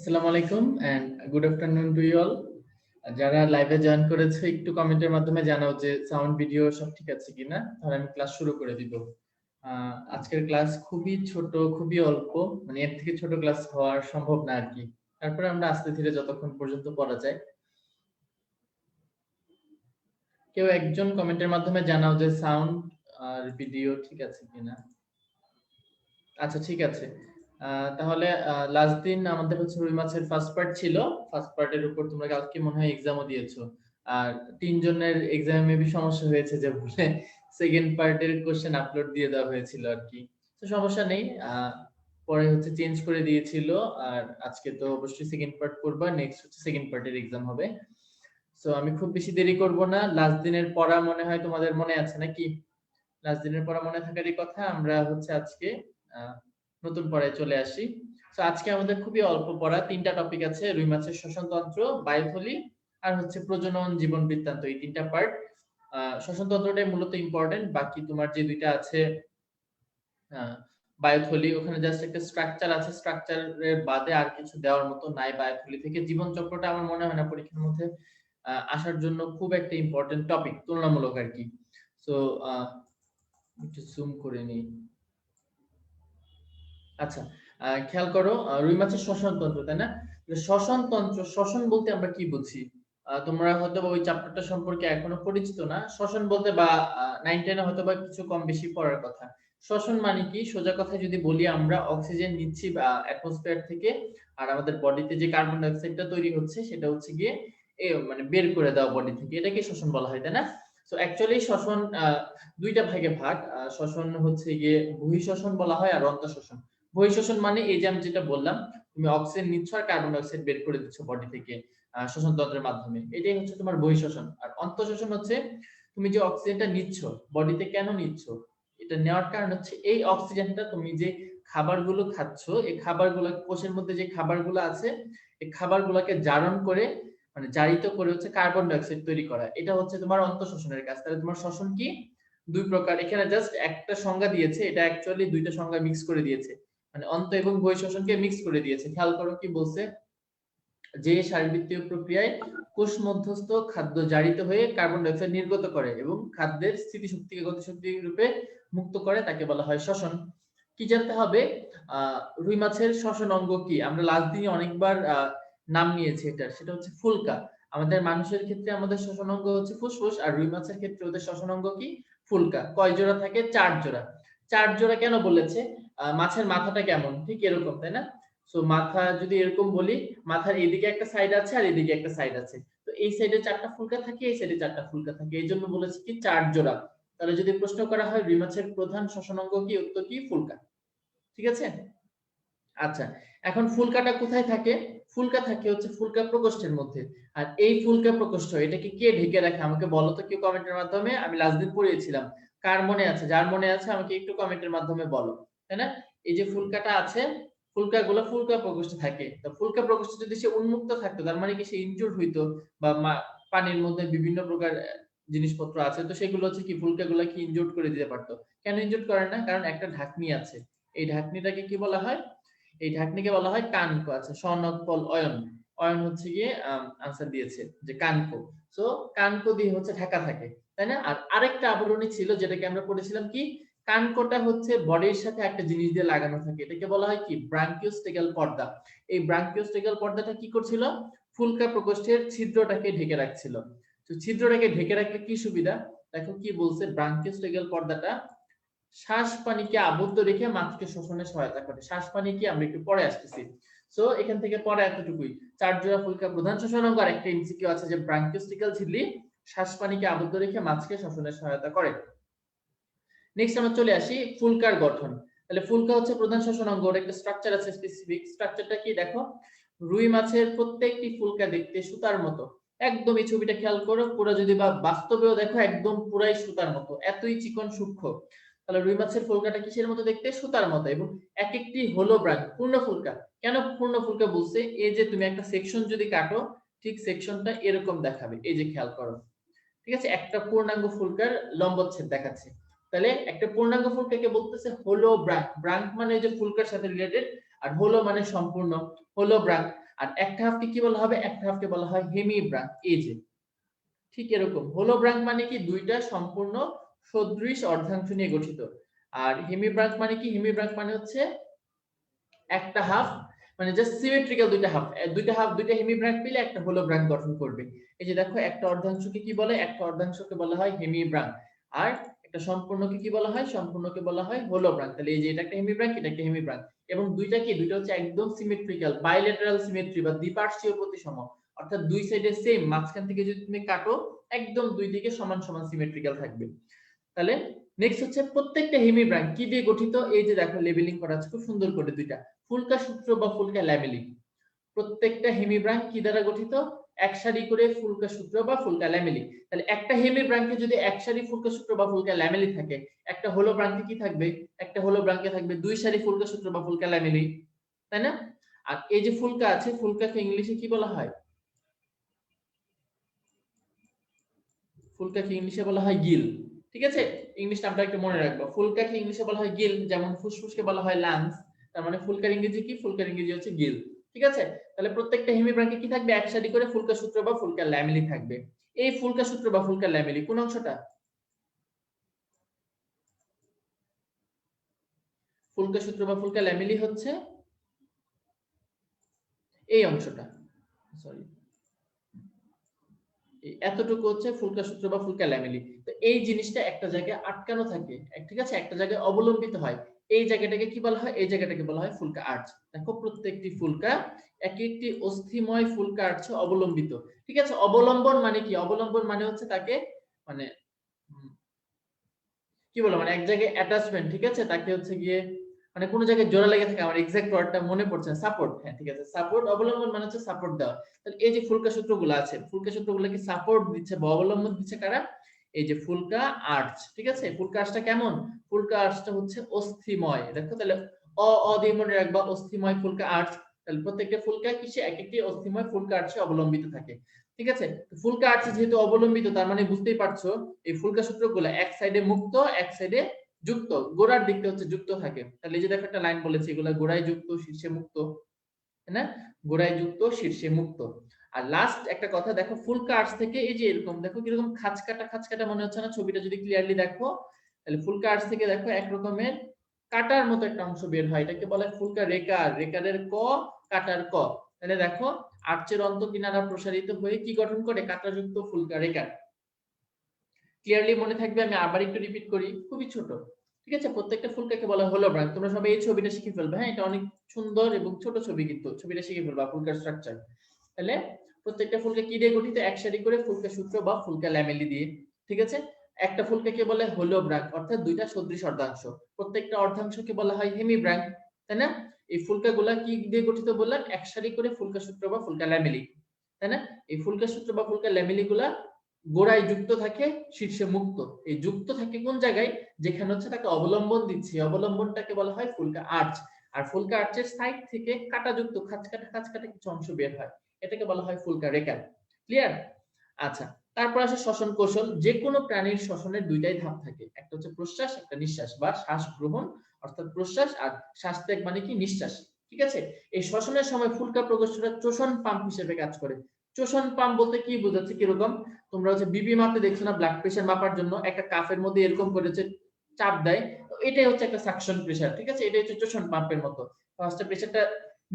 আসসালামু আলাইকুম and good afternoon to you all. যারা লাইভে জয়েন করেছে একটু কমেন্টের মাধ্যমে জানাও যে সাউন্ড ভিডিও সব ঠিক আছে কিনা, তাহলে আমি ক্লাস শুরু করে দিব। আজকের ক্লাস খুবই ছোট, খুবই অল্প, মানে এর থেকে ছোট ক্লাস হওয়ার সম্ভব না আর কি। তারপরে আমরা আস্তে ধীরে যতক্ষণ পর্যন্ত পড়া যায়। কেউ একজন কমেন্টের মাধ্যমে জানাও যে সাউন্ড আর ভিডিও ঠিক আছে কিনা। আচ্ছা ঠিক আছে। তাহলে লাস্ট দিন আমাদের হচ্ছে রুই মাছের ফার্স্ট পার্ট ছিল। ফার্স্ট পার্টের উপর তোমরা কালকে মনে হয় এক্সামও দিয়েছো। আর তিনজনের এক্সামে মেবি সমস্যা হয়েছে যে বলে সেকেন্ড পার্টের কোশ্চেন আপলোড দিয়ে দেওয়া হয়েছিল আর কি। তো সমস্যা নেই, পরে হচ্ছে চেঞ্জ করে দিয়েছিল। আর আজকে তো অবশ্যই সেকেন্ড পার্ট করবা, নেক্সট হচ্ছে সেকেন্ড পার্টের এক্সাম হবে। সো আমি খুব বেশি দেরি করব না। লাস্ট দিনের পড়া মনে হয় তোমাদের মনে আছে নাকি? লাস্ট দিনের পড়া মনে থাকারই কথা। আমরা হচ্ছে আজকে নতুন পড়ায় চলে আসি। তো আজকে আমাদের খুবই অল্প পড়া, তিনটা টপিক আছে: রুই মাছের শ্বসনতন্ত্র, বায়ুথলি আর হচ্ছে প্রজনন জীবন বৃত্তান্ত। এই তিনটা পার্ট। শ্বসনতন্ত্রটাই মূলত ইম্পর্টেন্ট, বাকি তোমার যে দুইটা আছে বায়োথলি, ওখানে জাস্ট একটা স্ট্রাকচার আছে, স্ট্রাকচারের বাদে আর কিছু দেওয়ার মতো নাই। বায়োথলি থেকে জীবন চক্রটা আমার মনে হয় না পরীক্ষার মধ্যে আসার জন্য খুব একটা ইম্পর্টেন্ট টপিক, তুলনামূলক আর কি। সো একটু জুম করে নিই। আচ্ছা, খেয়াল করো, রুই মাছের শ্বসনতন্ত্র, তাই না? শ্বসনতন্ত্র, শ্বসন বলতে আমরা কি বুঝি? তোমরা হয়তো ওই চ্যাপ্টারটা সম্পর্কে এখনো পরিচিত না। শ্বসন বলতে বা 9-10 হয়তো বা কিছু কম বেশি পড়ার কথা। শ্বসন মানে কি, সোজা কথায় যদি বলি, আমরা অক্সিজেন নিচ্ছি বা অ্যাটমসফিয়ার থেকে, আর আমাদের বডিতে যে কার্বন ডাই অক্সাইডটা তৈরি হচ্ছে সেটা হচ্ছে গিয়ে মানে বের করে দেওয়া বডি থেকে, এটাকে শ্বসন বলা হয়, তাই না? সো অ্যাকচুয়ালি শ্বসন দুইটা ভাগে ভাগ। শ্বসন হচ্ছে গিয়ে বহিঃশ্বসন বলা হয় আর অন্তঃশ্বসন। বহিঃশ্বসন মানে এই যে আমি যেটা বললাম, তুমি অক্সিজেন নিচ্ছ আর কার্বন ডাই অক্সাইড বের করে দিচ্ছ বডি থেকে শ্বসন তন্ত্রের মাধ্যমে, এটাই হচ্ছে তোমার বহিঃশ্বসন। আর অন্তঃশ্বসন হচ্ছে তুমি যে অক্সিজেনটা নিচ্ছ বডিতে, কেন নিচ্ছ? এটা নেওয়ার কারণ হচ্ছে এই অক্সিজেনটা তুমি যে খাবারগুলো খাচ্ছ, এই খাবারগুলো, কোষের মধ্যে যে খাবারগুলো আছে, এই খাবারগুলোকে জারণ করে, মানে জারিত করে হচ্ছে কার্বন ডাই অক্সাইড তৈরি করা। এটা হচ্ছে তোমার অন্তঃশ্বসনের কাজ। তাহলে তোমার শ্বসন কি? দুই প্রকার। এখানে জাস্ট একটা সংজ্ঞা দিয়েছে, এটা অ্যাকচুয়ালি দুইটা সংজ্ঞা মিক্স করে দিয়েছে, মানে অন্ত এবং বহিঃশ্বসনকে মিক্স করে দিয়েছে। খেয়াল করো কি বলছে, যে শারীরবৃত্তীয় প্রক্রিয়ায় কোষ মধ্যস্থ খাদ্য জারিত হয়ে কার্বন ডাই অক্সাইড নির্গত করে এবং খাদ্যের স্থিতিশক্তিকে গতিশক্তি রূপে মুক্ত করে, তাকে বলা হয় শ্বসন। কি জানতে হবে? রুই মাছের শ্বসন অঙ্গ কি? আমরা লাস্ট দিনে অনেকবার নাম নিয়েছি এটা, সেটা হচ্ছে ফুলকা। আমাদের মানুষের ক্ষেত্রে আমাদের শ্বসন অঙ্গ হচ্ছে ফুসফুস, আর রুই মাছের ক্ষেত্রে ওদের শ্বসন অঙ্গ কি? ফুলকা। কয় জোড়া থাকে? 4 জোড়া। 4 জোড়া কেন বলেছে? মাছের মাথাটা কেমন, ঠিক এরকম, তাই না? সো মাথা যদি এরকম বলি, মাথার এদিকে একটা সাইড আছে আর এদিকে একটা সাইড আছে। তো এই সাইডে 4টা ফুলকা থাকে, এই সাইডে 4টা ফুলকা থাকে, এই জন্য বলেছি কি 4 জোড়া। তাহলে যদি প্রশ্ন করা হয় রুই মাছের প্রধান শ্বসন অঙ্গ কি, উত্তর কি? ফুলকা। ঠিক আছে? আচ্ছা, এখন ফুলকাটা কোথায় থাকে? ফুলকা থাকে হচ্ছে ফুলকা প্রকোষ্ঠের মধ্যে। আর এই ফুলকা প্রকোষ্ঠ, এটাকে কে ঢেকে রাখে আমাকে বলো তো কেউ কমেন্টের মাধ্যমে। আমি লাস্ট দিন পড়িয়েছিলাম, কার মনে আছে? যার মনে আছে আমাকে একটু কমেন্টের মাধ্যমে বলো, তাই না? এই যে ফুলকাটা আছে, ফুলকাগুলো ফুলকা প্রকোষ্ঠে থাকে। তো ফুলকা প্রকোষ্ঠ যদি সে উন্মুক্ত থাকতো, তার মানে কি সে ইনজুর্ড হইতো, বা পানির মধ্যে বিভিন্ন প্রকার জিনিসপত্র আছে, তো সেগুলো হচ্ছে কি ফুলকাগুলো কি ইনজুর্ড করে দিতে পারতো। কেন ইনজুর্ড করে না? কারণ একটা ঢাকনি আছে। এই ঢাকনিটাকে কি বলা হয়? এই ঢাকনিকে বলা হয় কানকো। আছে স্বর্ণকপল অয়ন। অয়ন হচ্ছে গিয়ে আনসার দিয়েছে যে কানকো। সো কানকো দিয়ে হচ্ছে ঢাকা থাকে, তাই না? আর আরেকটা আবরণী ছিল যেটাকে আমরা পড়েছিলাম কি, কানকোটা হচ্ছে বডির সাথে একটা জিনিস দিয়ে লাগানো থাকে, এটাকে বলা হয় কি? ব্রাঙ্কিওস্টেগাল পর্দা। এই ব্রাঙ্কিওস্টেগাল পর্দাটা কি করছিল? ফুলকা প্রকোষ্ঠের ছিদ্রটাকে ঢেকে রাখছিল। তো ছিদ্রটাকে ঢেকে রাখলে কি সুবিধা? দেখো কি বলছে, ব্রাঙ্কিওস্টেগাল পর্দাটা শ্বাস পানিকে আবদ্ধ রেখে মাছকে শোষণে সহায়তা করে। শ্বাস পানি কি, আমরা একটু পরে আসতেছি। সো এখান থেকে পরে এতটুকুই। 4 জোড়া ফুলকা প্রধান শোষণ অঙ্গ। আর একটা এমসিকিউ আছে যে ব্রাঙ্কিওস্টিকাল ঝিল্লি শ্বাস পানিকে আবদ্ধ রেখে মাছকে শোষণে সহায়তা করে। নেক্সট আমরা চলে আসি ফুলকার গঠন। তাহলে ফুলকা হচ্ছে প্রধান শোষণ অঙ্গ, ওর একটা স্ট্রাকচার আছে স্পেসিফিক। স্ট্রাকচারটা কি দেখো, রুই মাছের প্রত্যেকটি ফুলকা দেখতে সুতার মতো। একদম এই ছবিটা খেয়াল করো, পুরো যদি বা বাস্তবেও দেখো একদম পুরাই সুতার মতো, এতই চিকন সূক্ষ্ম। তাহলে রুই মাছের ফুলকাটা কিসের মতো দেখতে? সুতার মতো। এবং এক একটি হলো ব্রাঞ্চ, পূর্ণ ফুলকা। কেন পূর্ণ ফুলকা বলছে? এই যে তুমি একটা সেকশন যদি কাটো, ঠিক সেকশনটা এরকম দেখাবে, এই যে খেয়াল করো। ঠিক আছে, একটা পূর্ণাঙ্গ ফুলকার লম্বচ্ছেদ দেখাচ্ছে। তাহলে একটা পূর্ণাঙ্গ ফুলকাকে বলতেছে হলো ব্রাঙ্ক। ব্রাঙ্ক মানে যে ফুলকার সাথে রিলেটেড, আর হলো মানে সম্পূর্ণ, হলো ব্রাঙ্ক। আর একটা হাফকে কি বলা হবে, একটা হাফকে বলা হয় হেমিব্রাঙ্ক। এই যে ঠিক এরকম হোলোব্রাঙ্ক মানে কি দুইটা সম্পূর্ণ সদৃশ অর্ধাংশ নিয়ে গঠিত। আর হেমিব্রাঙ্ক মানে কি, হেমিব্রাঙ্ক মানে হচ্ছে একটা হাফ, মানে জাস্ট সিমেট্রিক্যাল দুইটা হাফ দুইটা হেমিব্রাঙ্ক মিলে একটা হোলোব্রাঙ্ক গঠন করবে। এই যে দেখো একটা অর্ধাংশকে কি বলে, একটা অর্ধাংশকে বলা হয় হেমিব্রাঙ্ক, আর একটা সম্পূর্ণকে কি বলা হয়, সম্পূর্ণকে বলা হয় হোলোব্রাঙ্ক। তাহলে এই যে এটা একটা হেমিব্রাঙ্ক, এটা একটা হেমিব্রাঙ্ক, এবং দুইটা কি, দুইটা হচ্ছে একদম সিমেট্রিক্যাল, বাইলেটারাল সিমেট্রি বা দ্বিপার্শ্বীয় প্রতিসম, অর্থাৎ দুই সাইডে সেম, মাঝখান থেকে যদি তুমি কাটো একদম দুই দিকে সমান সমান সিমেট্রিক্যাল থাকবে। তাহলে নেক্সট হচ্ছে প্রত্যেকটা হেমিব্রাঙ্ক কি দিয়ে গঠিত, এই যে দেখো লেবেলিং করা আছে খুব সুন্দর করে, দুইটা ফুলকা সূত্র বা ফুলকা ল্যামেলি। প্রত্যেকটা হেমিব্রাঙ্ক কি দ্বারা গঠিত, এক সারি করে ফুলকা সূত্র বা ফুলকা ল্যামেলি। তাহলে একটা হেমিব্রাঙ্কে যদি এক সারি ফুলকা সূত্র বা ফুলকা ল্যামেলি থাকে, একটা হোলোব্রাঙ্কে কি থাকবে, একটা হোলোব্রাঙ্কে থাকবে দুই সারি ফুলকা সূত্র বা ফুলকা ল্যামেলি, তাই না? আর এই যে ফুলকা আছে, ফুলকাকে ইংলিশে কি বলা হয়, ফুলকাকে ইংলিশে বলা হয় গিল। ঠিক আছে, ইংলিশ নামটা একটু মনে রাখবো, ফুলকাকে ইংলিশে বলা হয় গিল, যেমন ফুসফুসকে বলা হয় লাংস, তার মানে ফুলকার ইংরেজি কি, ফুলকার ইংরেজি হচ্ছে গিল। ঠিক আছে, তাহলে প্রত্যেকটা হেমিব্রাঙ্কে কি থাকবে, এক সারি করে ফুলকা সূত্র বা ফুলকা ল্যামেলি থাকবে। এই ফুলকা সূত্র বা ফুলকা ল্যামেলি কোন অংশটা, ফুলকা সূত্র বা ফুলকা ল্যামেলি হচ্ছে এই অংশটা, সরি এতটুকু হচ্ছে ফুলকা সূত্র বা ফুলকা ল্যামেলি। তো এই জিনিসটা একটা জায়গায় আটকানো থাকে, ঠিক আছে, একটা জায়গায় অবলম্বিত হয়, এই জায়গাটাকে কি বলা হয়, এই জায়গাটাকে বলা হয় ফুলকা আর্চ। দেখো প্রত্যেকটি ফুলকা এক একটি অস্থিময় ফুলকা আর্চে অবলম্বিত। ঠিক আছে, অবলম্বন মানে কি, অবলম্বন মানে হচ্ছে তাকে মানে কি বলবো, মানে এক জায়গায় অ্যাটাচমেন্ট, ঠিক আছে, তাকে হচ্ছে গিয়ে মানে কোন জায়গায় জোড়া লেগে থাকে, আমার এক্সাক্ট ওয়ার্ডটা মনে পড়ছে না, সাপোর্ট, হ্যাঁ ঠিক আছে, সাপোর্ট। অবলম্বন মানে হচ্ছে সাপোর্ট দেওয়া। তাহলে এই যে ফুলকা সূত্রগুলো আছে, ফুলকা সূত্রগুলোকে সাপোর্ট দিচ্ছে বা অবলম্বন দিচ্ছে কারা, এই যে ফুলকা আর্চ। ঠিক আছে, ফুলকা আর্চটা কেমন, ফুলকা আর্চটা হচ্ছে অস্থিময়। দেখো তাহলে অ দিয়ে মনে রাখবা, অস্থিময় ফুলকা আর্চ। তাহলে প্রত্যেকটা ফুলকা কিসে, এক একটি অস্থিময় ফুলকা আর্চে অবলম্বিত থাকে। ঠিক আছে, ফুলকা আর্চে যেহেতু অবলম্বিত, তার মানে বুঝতেই পারছো এই ফুলকা সূত্রগুলো এক সাইডে মুক্ত, এক সাইডে যুক্ত, গোড়ার দিকটা হচ্ছে যুক্ত থাকে। তাহলে এই যে দেখো একটা লাইন বলেছি, এগুলা গোড়ায় যুক্ত শীর্ষে মুক্ত, তাই না, গোড়ায় যুক্ত শীর্ষে মুক্ত। আর লাস্ট একটা কথা দেখো, ফুলকা আর্চ থেকে এই যে এরকম দেখো কিরকম খাঁচকাটা খাঁচকাটা মনে হচ্ছে না, ছবিটা যদি ক্লিয়ারলি দেখো, তাহলে ফুলকা আর্চ থেকে দেখো এক রকমের কাটার মতো একটা অংশ বের হয়, এটাকে বলে ফুলকা রেকার, রেকারের ক, কাটার ক। তাহলে দেখো আর্চের অন্ত কিনারা প্রসারিত হয়ে কি গঠন করে, কাঁটাযুক্ত ফুলকা রেকার। ক্লিয়ারলি মনে থাকবে, আমি আবার একটু রিপিট করি, খুবই ছোট। ঠিক আছে, প্রত্যেকটা ফুলকাকে বলা হলো ব্রাঞ্চ। তোমরা সবাই এই ছবিটা শিখে ফেলবে, হ্যাঁ এটা অনেক সুন্দর এবং ছোট ছবি, কিন্তু ছবিটা শিখে ফেলবা, ফুলকার স্ট্রাকচার। তাহলে প্রত্যেকটা ফুলকা কি দিয়ে গঠিত, এক সারি করে ফুলকা সূত্র বা ফুলকা ল্যামেলি দিয়ে। ঠিক আছে, একটা ফুলকাকে বলে হলো ব্রাঞ্চ, অর্থাৎ দুইটা সদৃশ অর্ধাংশ, প্রত্যেকটা অর্ধাংশকে বলা হয় হেমি ব্রাঞ্চ, তাই না? এই ফুলকাগুলা কি দিয়ে গঠিত বললাম, এক সারি করে ফুলকা সূত্র বা ফুলকা ল্যামেলি, তাই না? এই ফুলকা সূত্র বা ফুলকা ল্যামেলি গুলা গোড়ায় যুক্ত থাকে, শীর্ষে মুক্ত। এই যুক্ত থাকে কোন জায়গায়, যেখানে হচ্ছে তাকে অবলম্বন দিচ্ছে, অবলম্বনটাকে বলা হয় ফুলকা আর্চ। আর ফুলকা আর্চের সাইড থেকে কাটাযুক্ত খাঁচকাটা কিছু অংশ বের হয়, এটাকে বলা হয় ফুলকা রেকার। ক্লিয়ার? আচ্ছা, তারপর আসে শ্বসন কৌশল। যে কোনো প্রাণীর শ্বসনের দুইটাই ধাপ থাকে, একটা হচ্ছে প্রশ্বাস, একটা নিঃশ্বাস বা শ্বাস গ্রহণ অর্থাৎ প্রশ্বাস, আর শ্বাস ত্যাগ মানে কি নিঃশ্বাস। ঠিক আছে, এই শ্বসনের সময় ফুলকা প্রকোষ্ঠটা চোষণ পাম্প হিসেবে কাজ করে। চোষণ পাম্প বলতে কি বোঝাচ্ছে, কিরকম, তোমরা হচ্ছে বিপি মাপতে দেখছো না, ব্লাড প্রেশার মাপার জন্য একটা কাফের মধ্যে এরকম করেছে চাপ দেয়, এটাই হচ্ছে একটা সাকশন প্রেশার। ঠিক আছে, এটা হচ্ছে চোষণ পাম্পের মতো, ফার্স্টে প্রেশারটা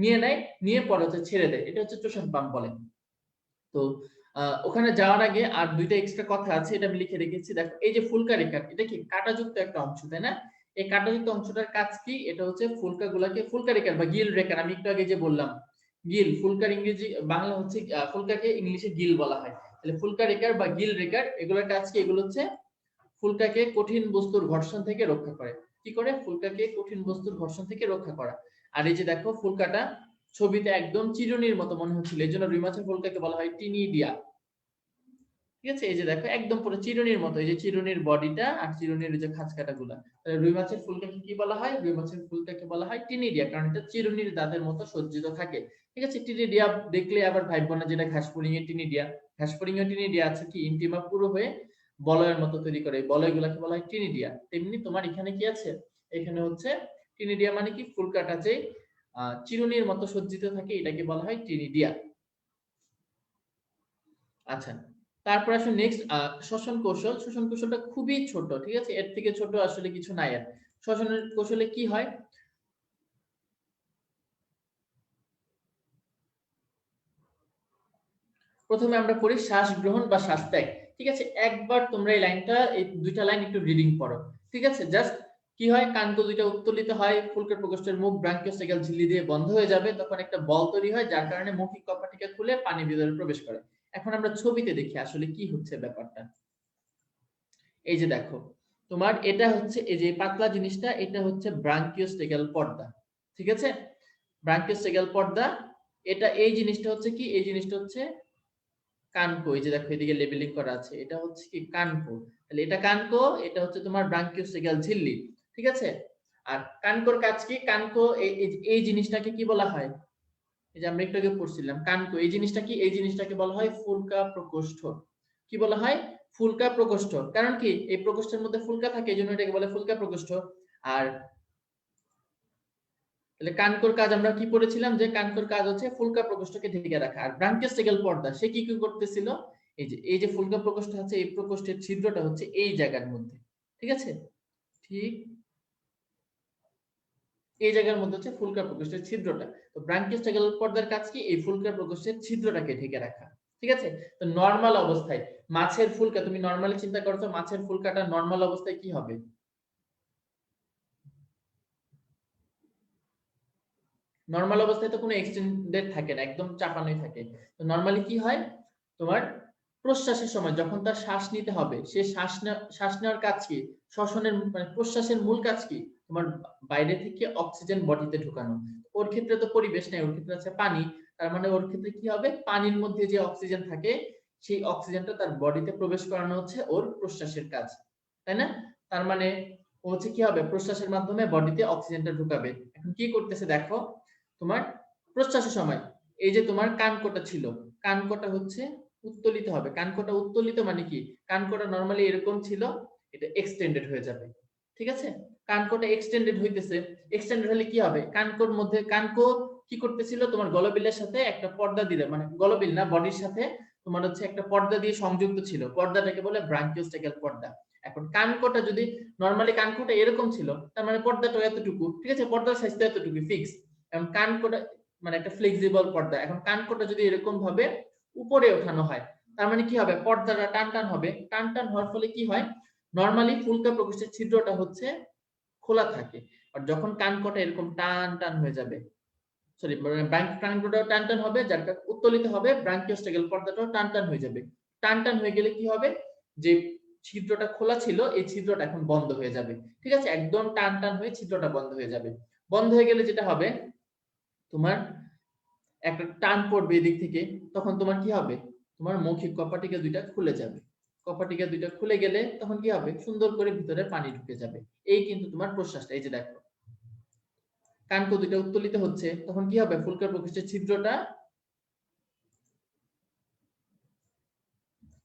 নিয়ে নেয়, নিয়ে পরে হচ্ছে ছেড়ে দেয়, এটা হচ্ছে চোষণ পাম্প বলে। তো ওখানে যাওয়ার আগে আর দুইটা এক্সট্রা কথা আছে, এটা আমি লিখে রেখেছি। দেখো এই যে ফুলকা রেখা, এটা কি কাঁটাযুক্ত একটা অংশ, তাই না? এই কাঁটাযুক্ত অংশটার কাজ কি, এটা হচ্ছে ফুলকা গুলাকে, ফুলকা রেখার বা গিল রেখার, আমি একটু আগে যে বললাম গিল, ফুলকার ইংরেজি বাংলা হচ্ছে ফুলকাকে ইংলিশে গিল বলা হয়। তাহলে ফুলকা রেখার বা গিল রেখার এগুলোর কাজ কি, এগুলো হচ্ছে ফুলকাকে কঠিন বস্তুর ঘর্ষণ থেকে রক্ষা করে। কি করে, ফুলকাকে কঠিন বস্তুর ঘর্ষণ থেকে রক্ষা করা। আর এই যে দেখো ফুলকাটা ছবিতে একদম চিরুনির মতো মনে হচ্ছিল, এই জন্য রুই মাছের ফুলকাকে বলা হয় টিনিডিয়া। ঠিক আছে, এই যে দেখো একদম পুরো চিরুনির মতো, এই যে চিরুনির বডিটা আর চিরুনির যে খাঁচকাটা গুলা। তাহলে রুই মাছের ফুলকাকে কি বলা হয়, রুই মাছের ফুলকাকে বলা হয় টিনিডিয়া, কারণ এটা চিরুনির দাঁতের মতো সজ্জিত থাকে। ঠিক আছে, টিনিডিয়া দেখলে আবার ভাইব না যেটা ঘাসফড়িং এর টিনিডিয়া, ঘাসফড়িং এর টিনিডিয়া আছে কি ইন্টিমা পুরো হয়ে বলয়ের মতো তৈরি করে, এই বলয়গুলাকে বলা হয় টিনিডিয়া। তেমনি তোমার এখানে কি আছে, এখানে হচ্ছে টিনিডিয়া মানে কি ফুলকাটা যে চিরুনির মতো সজ্জিত থাকে, এটাকে বলা হয় টিনিডিয়া। আচ্ছা, তারপর আসুন নেক্সট শ্বসন কৌশল। শ্বসন কৌশলটা খুবই ছোট, ঠিক আছে, এর থেকে ছোট আসলে কিছু নাই। আর শ্বসনের কৌশলে কি হয়, প্রথমে আমরা পড়ি শ্বাস গ্রহণ বা শ্বাস ত্যাগ। ঠিক আছে, একবার তোমরা এই লাইনটা, এই দুইটা লাইন একটু রিডিং পড়ো। ঠিক আছে, জাস্ট কি হয়, কাণ্ড দুইটা উত্তোলিত হয়, ফুলকের প্রকোষ্ঠের মুখ ব্রাঙ্কিওস্টেগাল ঝিল্লি দিয়ে বন্ধ হয়ে যাবে, তখন একটা বল তৈরি হয়, যার কারণে মৌখিক কপাটিকা খুলে পানি ভিতরে প্রবেশ করে। এখন আমরা ছবিতে দেখি আসলে কি হচ্ছে ব্যাপারটা। এই যে দেখো, তোমার এটা হচ্ছে এই যে পাতলা জিনিসটা, এটা হচ্ছে ব্রাঙ্কিওস্টেগাল পর্দা। ঠিক আছে, ব্রাঙ্কিওস্টেগাল পর্দা, এটা এই জিনিসটা হচ্ছে কি, এই জিনিসটা হচ্ছে কানকো। এই যে দেখো এদিকে লেবেলিং করা আছে, এটা হচ্ছে কি কানকো। তাহলে এটা কানকো, এটা হচ্ছে তোমার ব্রাঙ্কিওস্টেগাল ঝিল্লি। ঠিক আছে, আর কানকোর কাজ কি, কানকো এই জিনিসটাকে কি বলা হয়, এই যে আমরা একটু আগে পড়ছিলাম কানকো, এই জিনিসটা কি, এই জিনিসটাকে বলা হয় ফুলকা প্রকোষ্ঠ। কি বলা হয়, ফুলকা প্রকোষ্ঠ। কারণ কি, এই প্রকোষ্ঠের মধ্যে ফুলকা থাকে, এই জন্য এটাকে বলে ফুলকা প্রকোষ্ঠ। আর তাহলে কানকোর কাজ আমরা কি পড়েছিলাম, যে কানকোর কাজ হচ্ছে ফুলকা প্রকোষ্ঠকে ঢেকে রাখা। আর ব্রাঙ্কিওস্টেগাল পর্দা সে কি কি করতেছিল, এই যে ফুলকা প্রকোষ্ঠ আছে, এই প্রকোষ্ঠের ছিদ্রটা হচ্ছে এই জায়গার মধ্যে। ঠিক আছে, ঠিক এই জায়গার মধ্যে হচ্ছে ফুলকা প্রকোষ্ঠের ছিদ্রটা। তো ব্রাঙ্কিওস্টেগাল পর্দার কাজ কি, এই ফুলকা প্রকোষ্ঠের ছিদ্রটাকে ঢেকে রাখা। ঠিক আছে, তো নরমাল অবস্থায় মাছের ফুলকা, তুমি নরমালি চিন্তা করছো মাছের ফুলকাটা নরমাল অবস্থায় কি হবে, নরমাল অবস্থায় তো কোনো এক্সটেন্ডেড থাকে না, একদম চাপানোই থাকে। তো নরমালি কি হয়, তোমার প্রশ্বাসের সময় যখন তার শ্বাস নিতে হবে, সে শ্বাস নেওয়ার কাজ কি, শ্বসনের মানে প্রশ্বাসের মূল কাজ কি, তোমার বাইরে থেকে অক্সিজেন বডিতে ঢুকানো। ওর ক্ষেত্রে তো পরিবেশ নেই, ওর ক্ষেত্রে আছে পানি। তার মানে ওর ক্ষেত্রে কি হবে, পানির মধ্যে যে অক্সিজেন থাকে, সেই অক্সিজেনটা তার বডিতে প্রবেশ করানো হচ্ছে ওর প্রশ্বাসের কাজ, তাই না? তার মানে ও হচ্ছে কি হবে, প্রশ্বাসের মাধ্যমে বডিতে অক্সিজেনটা ঢুকাবে। এখন কি করতেছে দেখো, তোমার প্রশ্বাসের সময় এই যে তোমার কানকোটা ছিল, কানকোটা হচ্ছে উত্তোলিত হবে। কানকোটা উত্তোলিত মানে কি, কানকোটা নরমালি এরকম ছিল, এটা এক্সটেন্ডেড হয়ে যাবে। ঠিক আছে, কানকোটা এক্সটেন্ডেড হইতেছে, এক্সটেন্ডেড হলে কি হবে, কানকোর মধ্যে, কানকো কি করতেছিল, তোমার গলবিলের সাথে একটা পর্দা দিলে, মানে গলবিল না, বডির সাথে তোমার হচ্ছে একটা পর্দা দিয়ে সংযুক্ত ছিল, পর্দাটাকে বলে ব্রাঙ্কিওস্টেগাল পর্দা। এখন কানকোটা যদি, নরমালি কানকোটা এরকম ছিল, তার মানে পর্দাটা এতটুকু, ঠিক আছে, পর্দার সাইজটা এতটুকু ফিক্স। এখন কানকোটা মানে একটা ফ্লেক্সিবল পর্দা, এখন কানকোটা যদি এরকম ভাবে উপরে ওঠানো হয়, তার মানে কি হবে, পর্দাটা টান টান হবে। টান টান হওয়ার ফলে কি হয়, নরমালি ফুলকা প্রকোষ্ঠের ছিদ্রটা হচ্ছে খোলা থাকে, আর যখন কানকোটা এরকম টান টান হয়ে যাবে, সরি, কানকোটাও টান টান হবে, যার উত্তোলিত হবে, ব্রাঙ্কিওস্টেগাল পর্দাটাও টান টান হয়ে যাবে। টান টান হয়ে গেলে কি হবে, যে ছিদ্রটা খোলা ছিল, এই ছিদ্রটা এখন বন্ধ হয়ে যাবে। ঠিক আছে, একদম টান টান হয়ে ছিদ্রটা বন্ধ হয়ে যাবে। বন্ধ হয়ে গেলে যেটা হবে, তোমার একটা টান পড়বে এদিক থেকে, তখন তোমার কি হবে, তোমার মৌখিক কপাটিকা দুইটা খুলে যাবে। কপাটিকা দুইটা খুলে গেলে তখন কি হবে, সুন্দর করে ভিতরে পানি ঢুকে যাবে। এই কিন্তু তোমার প্রশ্বাসটা, এই যে দেখো কানকো দুইটা উত্তোলিত হচ্ছে, তখন কি হবে, ফুলকার প্রকোষ্ঠের ছিদ্রটা,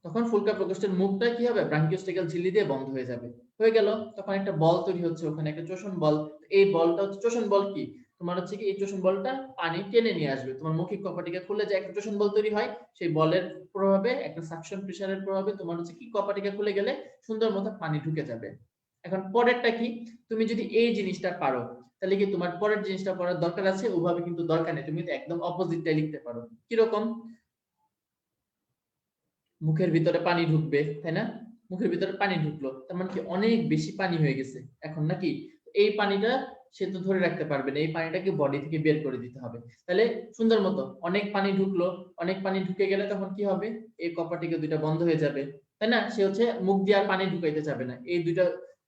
তখন ফুলকা প্রকোষ্ঠের মুখটা কি হবে, ব্রাঙ্কিওস্টেগাল ঝিল্লি দিয়ে বন্ধ হয়ে যাবে। হয়ে গেল, তখন একটা বল তৈরি হচ্ছে ওখানে, একটা চোষণ বল। এই বলটা হচ্ছে চোষণ বল, কি তোমার হচ্ছে কি, এই চোষণ বলটা পানি টেনে নিয়ে আসবে, তোমার মৌখিক কপাটিকা খুলে যে একটা চোষণ বল তৈরি হয়, সেই বলের প্রভাবে, একটা সাকশন প্রেসারের প্রভাবে তোমার হচ্ছে কি, কপাটিকা খুলে গেলে সুন্দর মতো পানি ঢুকে যাবে। এখন পরেরটা কি, তুমি যদি এই জিনিসটা পারো, তাহলে কি তোমার পরের জিনিসটা পড়ার দরকার আছে, ওভাবে কিন্তু দরকার নেই, তুমি একদম অপোজিটটাই লিখতে পারো। কিরকম, মুখের ভিতরে পানি ঢুকবে, তাই না, মুখের ভিতরে পানি ঢুকলো, তার মানে কি অনেক বেশি পানি হয়ে গেছে এখন নাকি, এই পানিটা সে তো ধরে রাখতে পারবে না, এই পানিটাকে বডি থেকে বের করে দিতে হবে। তাহলে সুন্দর মতো অনেক পানি ঢুকলো, অনেক পানি ঢুকে গেলে তখন কি হবে, এই কপাটিকে দুইটা বন্ধ হয়ে যাবে, তাই না, সে হচ্ছে মুখ দিয়ে আর পানি ঢুকাইতে যাবে না, এই দুইটা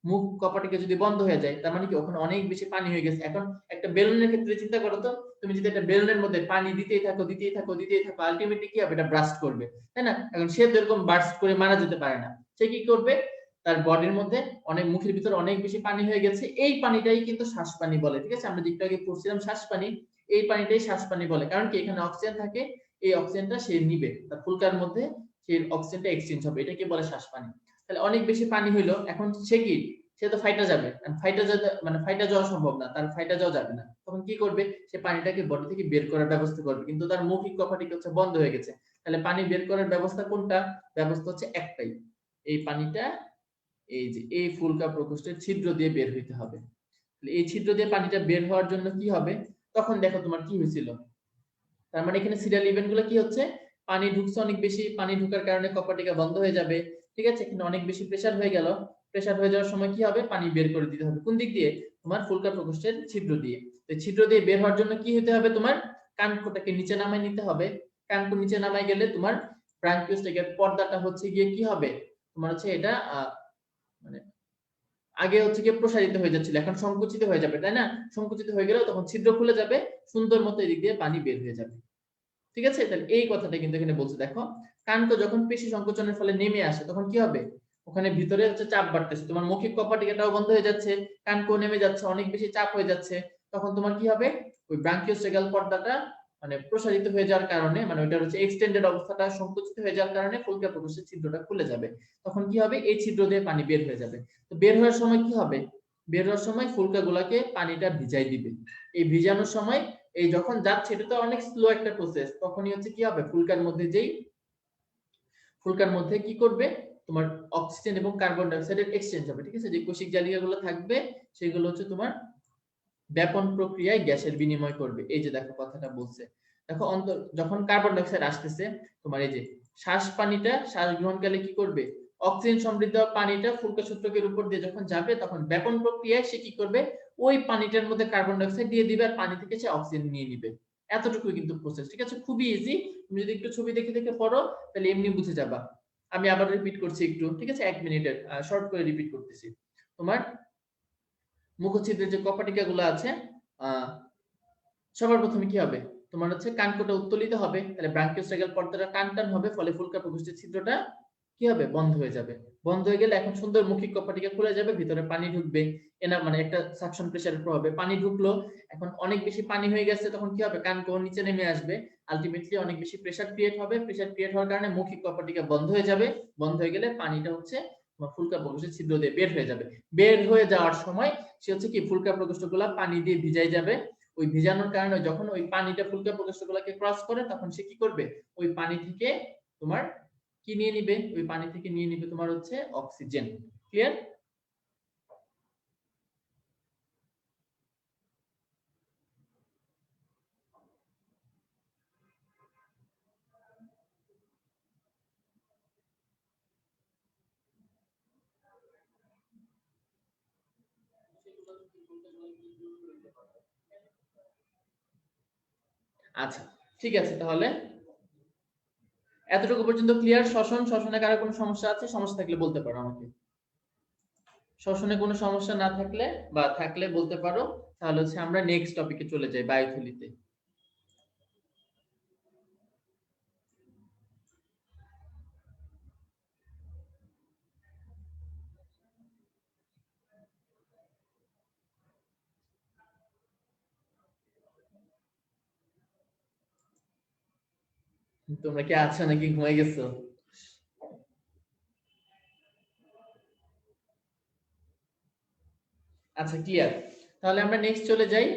মুখ কপাটিকে যদি বন্ধ হয়ে যায়, তার মানে কি ওখানে অনেক বেশি পানি হয়ে গেছে। এখন একটা বেলুনের ক্ষেত্রে চিন্তা করো তো, তুমি যদি একটা বেলুনের মধ্যে পানি দিতেই থাকো দিতেই থাকো দিতেই থাকো, আলটিমেটলি কি হবে, এটা ব্রাস্ট করবে, তাই না? এখন সে তো এরকম বার্স্ট করে মারা যেতে পারে না, সে কি করবে, তার বডির মধ্যে অনেক, মুখের ভিতরে অনেক বেশি পানি হয়ে গেছে, এই পানিটাই কিন্তু শ্বাস পানি বলে। ঠিক আছে, আমরা যেটা আগে পড়ছিলাম শ্বাস পানি, এই পানিটাই শ্বাস পানি বলে, কারণ কি এখানে অক্সিজেন থাকে, এই অক্সিজেনটা সে নিবে, তার ফুলকার মধ্যে সেই অক্সিজেনটা এক্সচেঞ্জ হবে, এটাকে বলে শ্বাস পানি। তাহলে অনেক বেশি পানি হইলো, এখন সে কি, সে তো ফাইটা যাবে, ফাইটা যাবে মানে ফাইটা যাওয়া সম্ভব না, তার ফাইটা যাওয়া যাবে না। তখন কি করবে, সে পানিটাকে বডি থেকে বের করার ব্যবস্থা করবে, কিন্তু তার মৌখিক কপাটি হচ্ছে বন্ধ হয়ে গেছে। তাহলে পানি বের করার ব্যবস্থা কোনটা? ব্যবস্থা হচ্ছে একটাই, এই পানিটা এই যে এই ফুলকা প্রকোষ্ঠের ছিদ্র দিয়ে বের হইতে হবে। এই ছিদ্র দিয়ে পানিটা বের হওয়ার জন্য কি হবে, তখন দেখো তোমার কি হয়েছিল, তার মানে এখানে সিরিয়াল ইভেন্ট গুলো কি হচ্ছে, পানি ঢুকছে অনেক বেশি, পানি ঢুকার কারণে কপাটিকা বন্ধ হয়ে যাবে, ঠিক আছে, এখানে অনেক বেশি প্রেসার হয়ে গেল, প্রেসার হয়ে যাওয়ার সময় কি হবে, পানি বের করে দিতে হবে কোন দিক দিয়ে, তোমার ফুলকা প্রকোষ্ঠের ছিদ্র দিয়ে। তো ছিদ্র দিয়ে বের হওয়ার জন্য কি হতে হবে, তোমার কানকোটাকে নিচে নামাই নিতে হবে। কানকো নিচে নামাই গেলে তোমার ব্রাঙ্কিওস্টেকের পর্দাটা হচ্ছে গিয়ে কি হবে, তোমার হচ্ছে এটা মানে আগে হচ্ছে গিয়ে প্রসারিত হয়ে যাচ্ছিল, এখন সংকুচিত হয়ে যাবে, তাই না? সংকুচিত হয়ে গেলেও তখন ছিদ্র খুলে যাবে, সুন্দর মতো এদিক দিয়ে পানি বের হয়ে যাবে। ঠিক আছে, তাহলে এই কথাটা কিন্তু এখানে বলছে। দেখো কানকো যখন পেশি সংকোচনের ফলে নেমে আসে তখন কি হবে, ওখানে ভিতরে হচ্ছে চাপ বাড়তেছে, তোমার মৌখিক কপাটিকাটাও বন্ধ হয়ে যাচ্ছে, কানকো নেমে যাচ্ছে, অনেক বেশি চাপ হয়ে যাচ্ছে, তখন তোমার কি হবে, ওই ব্রাঙ্কিওস্টেগাল পর্দাটা মানে প্রসারিত হয়ে যাওয়ার কারণে, মানে ওইটা হচ্ছে এক্সটেন্ডেড অবস্থাটা সংকুচিত হয়ে যাওয়ার কারণে ফুলকা প্রকোষ্ঠের ছিদ্রটা খুলে যাবে। তখন কি হবে, এই ছিদ্র দিয়ে পানি বের হয়ে যাবে। তো বের হওয়ার সময় কি হবে, বের হওয়ার সময় ফুলকা গুলাকে পানিটা ভিজাই দিবে। এই ভিজানোর সময় এই যখন যাচ্ছে, এটা তো অনেক স্লো একটা প্রসেস, তখনই হচ্ছে কি হবে, ফুলকার মধ্যে কি করবে, তোমার অক্সিজেন এবং কার্বন ডাই অক্সাইডের এক্সচেঞ্জ হবে। ঠিক আছে, যে কোষিক জালিকাগুলো থাকবে সেগুলো হচ্ছে তোমার ব্যাপন প্রক্রিয়ায় গ্যাসের বিনিময় করবে। এই যে দেখো কথাটা বলছে, দেখো যখন কার্বন ডাই অক্সাইড আসতেছে, তোমার এই যে শ্বাস পানিটা শ্বাস গ্রহণকালে কি করবে, অক্সিজেন সমৃদ্ধ পানিটা ফুলকা সূত্রকের উপর দিয়ে যখন যাবে, তখন ব্যাপন প্রক্রিয়ায় সে কি করবে, ওই পানিটার মধ্যে কার্বন ডাই অক্সাইড দিয়ে দিবে আর পানি থেকে সে অক্সিজেন নিয়ে নিবে। এতটুকুই কিন্তু প্রসেস। ঠিক আছে, খুবই ইজি, তুমি যদি একটু ছবি দেখে দেখে পড়ো তাহলে এমনি বুঝে যাবা। আমি আবার রিপিট করছি একটু, ঠিক আছে, 1 মিনিটের শর্ট করে রিপিট করতেছি। তোমার মুখচ্ছিদ্রের যে কপাটিকা গুলো আছে, সবার প্রথমে কি হবে, তোমার হচ্ছে কানকোটা উত্তোলিত হবে, তাহলে ব্রাঙ্কিওস্টেগাল পর্দাটা টান হবে, ফলে ফুলকা প্রকোষ্ঠের ছিদ্রটা কি হবে, বন্ধ হয়ে যাবে। বন্ধ হয়ে গেলে এখন সুন্দর মৌখিক কপাটিকা খুলে যাবে, ভিতরে পানি ঢুকবে, এনা মানে একটা সাকশন প্রেসারের প্রভাবে পানি ঢুকলো, এখন অনেক বেশি পানি হয়ে গেছে, তখন কি হবে, কানকো নিচে নেমে আসবে, আলটিমেটলি অনেক বেশি প্রেসার ক্রিয়েট হবে, প্রেসার ক্রিয়েট হওয়ার কারণে মৌখিক কপাটিকা বন্ধ হয়ে যাবে, বন্ধ হয়ে গেলে পানিটা হচ্ছে তোমার ফুলকা প্রকোষ্ঠের ছিদ্র দিয়ে বের হয়ে যাবে। বের হয়ে যাওয়ার সময় সে হচ্ছে কি ফুলকা প্রকোষ্ঠগুলা পানি দিয়ে ভিজাই যাবে, ওই ভিজানোর কারণে যখন ওই পানিটা ফুলকা প্রকোষ্ঠগুলোকে ক্রস করে, তখন সে কি করবে, ওই পানি থেকে তোমার কি নিয়ে নিবে, ওই পানি থেকে নিয়ে নিবে তোমার হচ্ছে অক্সিজেন। ক্লিয়ার? আচ্ছা, ঠিক আছে, তাহলে এতটুকু পর্যন্ত ক্লিয়ার। শ্বসনে কারো কোনো সমস্যা আছে? সমস্যা থাকলে বলতে পারো আমাকে। শ্বসনে কোনো সমস্যা না থাকলে বা থাকলে বলতে পারো, তাহলে হচ্ছে আমরা নেক্সট টপিকে চলে যাই, বায়ুথলিতে। তোমরা কি আছো নাকি ঘুমাই গেছো? আচ্ছা, ক্লিয়ার, তাহলে আমরা নেক্সট চলে যাই।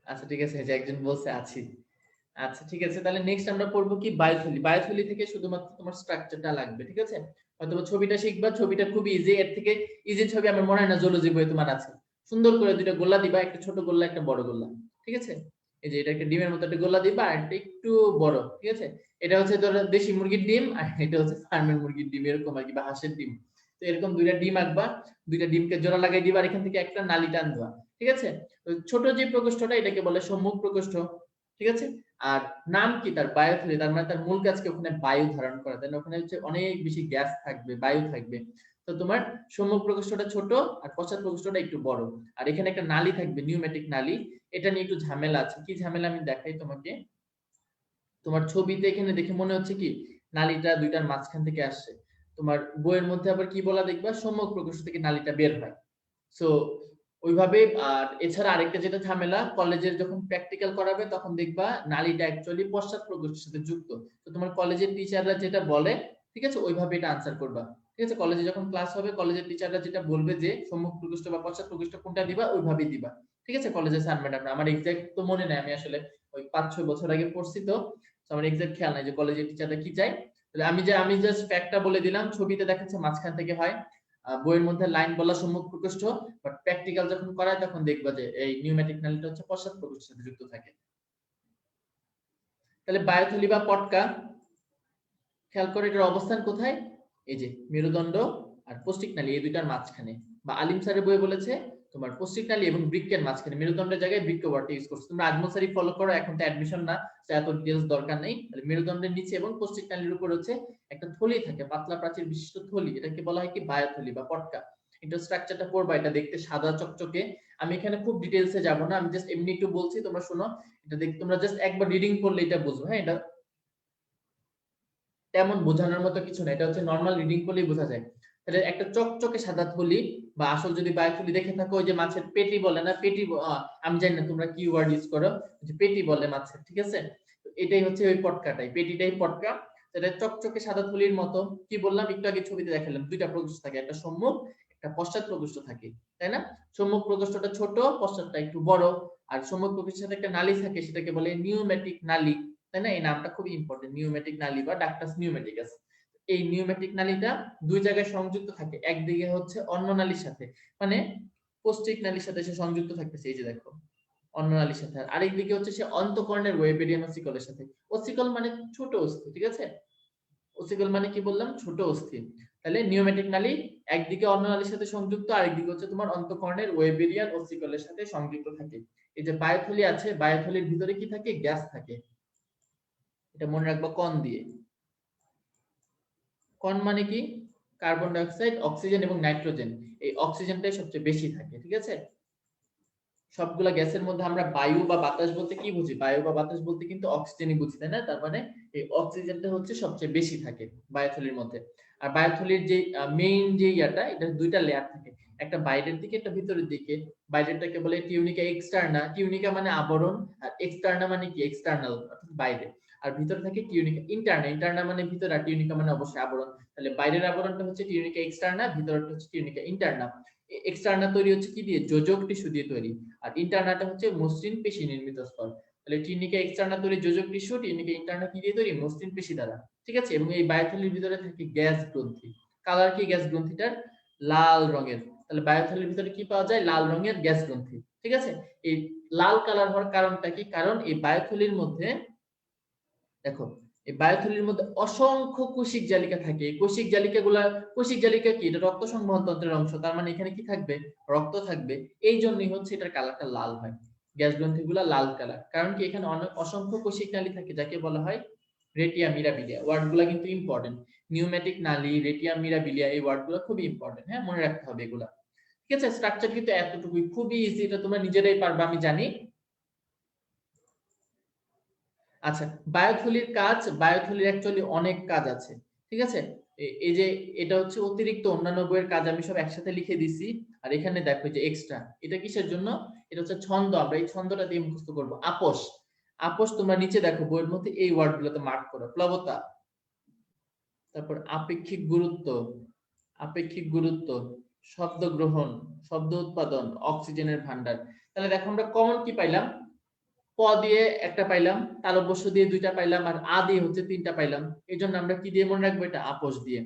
আচ্ছা ঠিক আছে, যে একজন বলছে আছি। আচ্ছা ঠিক আছে, তাহলে নেক্সট আমরা পড়বো কি, বায়োথলি। বায়োথলি থেকে শুধুমাত্র তোমার স্ট্রাকচারটা লাগবে। ঠিক আছে, হয়তো ছবিটা শিখবা, ছবিটা খুবই ইজি, এর থেকে ইজি ছবি আমার মনে হয় না জুলজি বইয়ে তোমার আছে। সুন্দর করে দুইটা গোল্লা দিবা, একটা ছোট গোল্লা একটা বড় গোল্লা। ঠিক আছে, এই যে এটা একটা ডিমের মতো একটা গোল্লা দিবা, আর এটা একটু বড়। ঠিক আছে, এটা হচ্ছে ধরো দেশি মুরগির ডিম, আর এটা হচ্ছে ফার্মের মুরগির ডিম, এরকম আর কি, বা হাঁসের ডিম। তো এরকম দুইটা ডিম আঁকবা, দুইটা ডিমকে জোড়া লাগাই দিবা, আর এখান থেকে একটা নালি টান দেবা। ঠিক আছে, তো ছোট যে প্রকোষ্ঠটা এটাকে বলে সম্মুখ প্রকোষ্ঠ। ঠিক আছে, আর নাম কি তার, বায়োথলি, তার মানে তার মূল কাজকে ওখানে বায়ু ধারণ করা, তাই না, ওখানে হচ্ছে অনেক বেশি গ্যাস থাকবে, বায়ু থাকবে। তো তোমার সম্মুখ প্রকোষ্ঠটা ছোট আর পশ্চাৎ প্রকোষ্ঠটা একটু বড়, আর এখানে একটা নালী থাকবে, নিউমেটিক নালী। এটা নিয়ে একটু ঝামেলা আছে, কি ঝামেলা আমি দেখাই তোমাকে। তোমার ছবিতে এখানে দেখে মনে হচ্ছে কি নালীটা দুইটার মাঝখান থেকে আসছে, তোমার বইয়ের মধ্যে আবার কি বলা দেখবা, সম্মুখ প্রকোষ্ঠ থেকে নালীটা বের হয়। সো ওইভাবে। আর এছাড়া আরেকটা যেটা ঝামেলা, কলেজের যখন প্র্যাকটিক্যাল করাবে তখন দেখবা নালীটা অ্যাকচুয়ালি পশ্চাৎ প্রকোষ্ঠের সাথে যুক্ত। তো তোমার কলেজের টিচাররা যেটা বলে ঠিক আছে, ওইভাবে এটা আনসার করবা। ঠিক আছে, কলেজে যখন ক্লাস হবে কলেজের টিচাররা যেটা বলবে যে সম্মুখ প্রকোষ্ঠ বা পশ্চাৎ প্রকোষ্ঠ কোনটা দিবা ওইভাবেই দিবা। ঠিক আছে, কলেজে স্যার ম্যাডামরা, আমার এক্সাক্ট তো মনে নাই, আমি আসলে ওই 5-6 বছর আগে পড়ছি, তো আমার এক্সাক্ট খেয়াল নাই যে কলেজের টিচাররা কি চাই। তাহলে আমি জাস্ট ফ্যাক্টটা বলে দিলাম, ছবিতে দেখাচ্ছে মাঝখান থেকে হয়, বইয়ের মধ্যে লাইন বলা সম্মুখ প্রকোষ্ঠ, বাট প্র্যাকটিক্যাল যখন করায় তখন দেখবা যে এই নিউমেটিক নালীটা হচ্ছে পশ্চাৎ প্রকোষ্ঠের সাথে যুক্ত থাকে। তাহলে বায়োথলি বা পটকা, খেয়াল করে এটার অবস্থান কোথায়, এই যে মেরুদণ্ড আর পৌষ্টিক নালী এই দুইটার মাঝখানে, বা আলিম স্যারের বইয়ে বলেছে তোমার পৌষ্টিক নালী এবং বৃক্কের মাঝখানে, মেরুদণ্ডের জায়গায় বৃক্ক ওয়ার্ডটা ইউজ করছে। তোমরা আজমল স্যারই ফলো করো, এখন তো অ্যাডমিশন না, এত ডিটেইলস দরকার নেই। তাহলে মেরুদণ্ডের নিচে এবং পৌষ্টিক নালীর উপর হচ্ছে একটা থলি থাকে, পাতলা প্রাচীর বিশিষ্ট থলি, এটাকে বলা হয় কি বায়োথলি বা পটকা। এটা স্ট্রাকচারটা পড়বা, এটা দেখতে সাদা চকচকে। আমি এখানে খুব ডিটেইলসে যাব না, আমি জাস্ট এমনি একটু বলছি, তোমরা শোনো। এটা দেখতে তোমরা জাস্ট একবার রিডিং করলে এটা বুঝবে। হ্যাঁ, এটা তেমন বোঝানোর মতো কিছু না, এটা হচ্ছে নরমাল রিডিং করলেই বোঝা যায়। তাহলে একটা চকচকে সাদা থলি, বা আসল যদি বায়োথলি দেখে থাকো, ওই যে মাছের পেটি বলে না, পেটি আমি জানি না তোমরা কি ওয়ার্ড ইউজ করো, যে পেটি বলে মাছের, ঠিক আছে, এটাই হচ্ছে ওই পটকাটাই, পেটিটাই পটকা। এটা চকচকে সাদা থলির মতো। কি বললাম একটু আগে ছবিতে দেখালাম, দুইটা প্রকোষ্ঠ থাকে, একটা সম্মুখ একটা পশ্চাৎ প্রকোষ্ঠ থাকে, তাই না? সম্মুখ প্রকোষ্ঠটা ছোট, পশ্চাৎটা একটু বড়। আর সম্মুখ প্রকোষ্ঠের সাথে একটা নালী থাকে, সেটাকে বলে নিউমেটিক নালী, তাই না? এই নামটা খুবই ইম্পর্টেন্ট, নিউমেটিক নালী বা ডাক্টাস নিউমেটিকাস। এই নিউমেটিক নালীটা দুই জায়গায় সংযুক্ত থাকে, একদিকে হচ্ছে অন্য নালীর সাথে, মানে পৌষ্টিক নালীর সাথে সে সংযুক্ত থাকতেছে, এই যে দেখো অন্য নালীর সাথে, আর আরেকদিকে হচ্ছে সে অন্তঃকর্ণের ওয়েবেরিয়ান অসিকলের সাথে। অসিকল মানে ছোট অস্থি, ঠিক আছে, অসিকল মানে কি বললাম, ছোট অস্থি। তাহলে নিউমেটিক নালী একদিকে অন্য নালীর সাথে সংযুক্ত, আরেকদিকে হচ্ছে তোমার অন্তঃকর্ণের ওয়েবেরিয়ান অসিকলের সাথে সংযুক্ত থাকে। এই যে বায়োথলি আছে, বায়োথলির ভিতরে কি থাকে, গ্যাস থাকে, এটা মনে রাখবা কণ দিয়ে। কণ মানে কি, কার্বন ডাই অক্সাইড, অক্সিজেন এবং নাইট্রোজেন, এই অক্সিজেনটাই সবচেয়ে বেশি থাকে। ঠিক আছে, সবগুলা গ্যাসের মধ্যে আমরা বায়ু বা বাতাস বলতে কি বুঝি, বায়ু বা বাতাস বলতে কিন্তু অক্সিজেনই বুঝি, তাই না? তার মানে এই অক্সিজেনটা হচ্ছে সবচেয়ে বেশি থাকে বায়োথলির মধ্যে। আর বায়োথলির যে মেইন যে ইয়াটা, এটা দুইটা লেয়ার থাকে, একটা বাইরের দিকে একটা ভিতরের দিকে। বাইরেরটাকে বলে টিউনিকা এক্সটার্না, টিউনিকা মানে আবরণ, আর এক্সটার্না মানে কি, এক্সটার্নাল অর্থাৎ বাইরে। আর ভিতরে থাকে টিউনিকা ইন্টারনা, ইন্টারনা মানে ভিতরে, আর টিউনিকা মানে অবশ্যই আবরণ। তাহলে বাইরের আবরণটা হচ্ছে টিউনিকা এক্সটার্না, ভিতরটা হচ্ছে টিউনিকা ইন্টারনা। এক্সটার্না তৈরি হচ্ছে কি দিয়ে, যোজক টিস্যু দিয়ে তৈরি, আর ইন্টারনাটা হচ্ছে মসৃণ পেশি নির্মিত স্তর। তাহলে টিউনিকা এক্সটার্না তৈরি যোজক টিস্যু, টিউনিকা ইন্টারনা কি দিয়ে তৈরি, মসৃণ পেশি দ্বারা। ঠিক আছে, এবং এই বায়োথলির ভিতরে থাকে গ্যাস গ্রন্থি। কালার কি গ্যাস গ্রন্থিটার, লাল রঙের। তাহলে বায়োথলির ভিতরে কি পাওয়া যায়, লাল রঙের গ্যাস গ্রন্থি। ঠিক আছে, এই লাল কালার হওয়ার কারণটা কি, কারণ এই বায়োথলির মধ্যে দেখো, এই বায়োথলির মধ্যে অসংখ্য কোষিক জালিকা থাকে। এই কোষিক জালিকাগুলা, কোষিক জালিকা কি, এটা রক্ত সংবহন তন্ত্রের অংশ, তার মানে এখানে কি থাকবে, রক্ত থাকবে। এই জন্যই হচ্ছে এটার কালারটা লাল হয়, গ্যাস গ্রন্থিগুলা লাল কালার। কারণ কি, এখানে অনেক অসংখ্য কোষিক নালী থাকে, যাকে বলা হয় রেটিয়া মিরাবিলিয়া। ওয়ার্ডগুলা কিন্তু ইম্পর্টেন্ট, নিউমেটিক নালী, রেটিয়া মিরাবিলিয়া, এই ওয়ার্ডগুলো খুবই ইম্পর্টেন্ট, হ্যাঁ মনে রাখতে হবে এগুলা। ঠিক আছে, স্ট্রাকচার কিন্তু এতটুকুই, খুবই ইজি, এটা তোমরা নিজেরাই পারবে আমি জানি। আচ্ছা, বায়োথলির কাজ, বায়োথলির অ্যাকচুয়ালি অনেক কাজ আছে। ঠিক আছে, এই যে এটা হচ্ছে অতিরিক্ত অন্যান্য বইয়ের কাজ, আমি সব একসাথে লিখে দিছি। আর এখানে দেখো যে এক্সট্রা, এটা কিসের জন্য, এটা হচ্ছে ছন্দ, আমরা এই ছন্দটা দিয়ে মুখস্থ করব। আপোষ, আপোষ তোমরা নিচে দেখো বইয়ের মধ্যে এই ওয়ার্ডগুলোতে মার্ক করো, প্লবতা, তারপর আপেক্ষিক গুরুত্ব, আপেক্ষিক গুরুত্ব, শব্দ গ্রহণ, শব্দ উৎপাদন, অক্সিজেনের ভান্ডার। তাহলে দেখো আমরা কমন কি পাইলাম, প দিয়ে একটা পাইলাম, তালব্যস্য দিয়ে দুইটা পাইলাম, আর আ দিয়ে হচ্ছে তিনটা পাইলাম। এই জন্য আমরা কি দিয়ে মনে রাখবো, এটা আপোষ দিয়ে।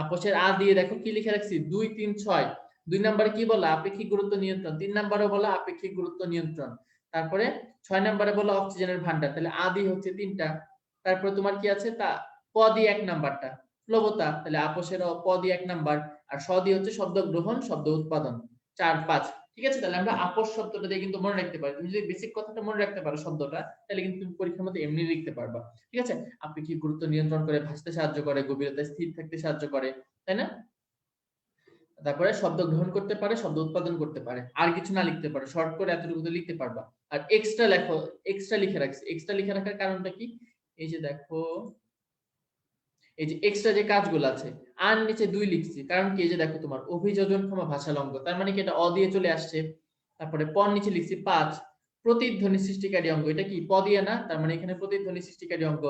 আপোষের আ দিয়ে দেখো কি লিখে রাখছি, 2, 3, 6। 2 নম্বরে কি বলা, আপেক্ষিক গুরুত্ব নিয়ন্ত্রণ। 3 নম্বরে বলা আপেক্ষিক গুরুত্ব নিয়ন্ত্রণ। তারপরে 6 নম্বরে বলা অক্সিজেনের ভান্ডার। তাহলে আ দিয়ে হচ্ছে তিনটা। তারপরে তোমার কি আছে, তা প দিয়ে 1 নাম্বারটা প্লবতা, তাহলে আপোষের প দিয়ে 1 নাম্বার। আর স দিয়ে হচ্ছে শব্দ গ্রহণ, শব্দ উৎপাদন, 4, 5। ঠিক আছে, তাহলে আমরা আপোষ শব্দটা দিয়ে কিন্তু মনে রাখতে পারি। তুমি যদি বেসিক কথাটা মনে রাখতে পারো শব্দটা, তাহলে কিন্তু তুমি পরীক্ষার মধ্যে এমনি লিখতে পারবা। ঠিক আছে, আপেক্ষিক গুরুত্ব নিয়ন্ত্রণ করে, ভাসতে সাহায্য করে, গভীরতায় স্থির থাকতে সাহায্য করে, তাই না? তারপরে শব্দ গ্রহণ করতে পারে, শব্দ উৎপাদন করতে পারে। আর কিছু না লিখতে পারো, শর্ট করে এতটুকু তো লিখতে পারবা। আর এক্সট্রা লেখো, এক্সট্রা লিখে রাখছি। এক্সট্রা লিখে রাখার কারণটা কি, এই যে দেখো, এই যে এক্সট্রা যে কাজগুলো আছে, আর নিচে 2 লিখছি, কারণ কি, এই যে দেখো তোমার অভিযোজনক্ষম ভাষালঙ্ঘ, তার মানে কি এটা অ দিয়ে চলে আসছে। তারপরে প নিচে লিখছি 5, প্রতিধ্বনি সৃষ্টিকারী অঙ্গ, এটা কি প দিয়ে না, তার মানে এখানে প্রতিধ্বনি সৃষ্টিকারী অঙ্গ।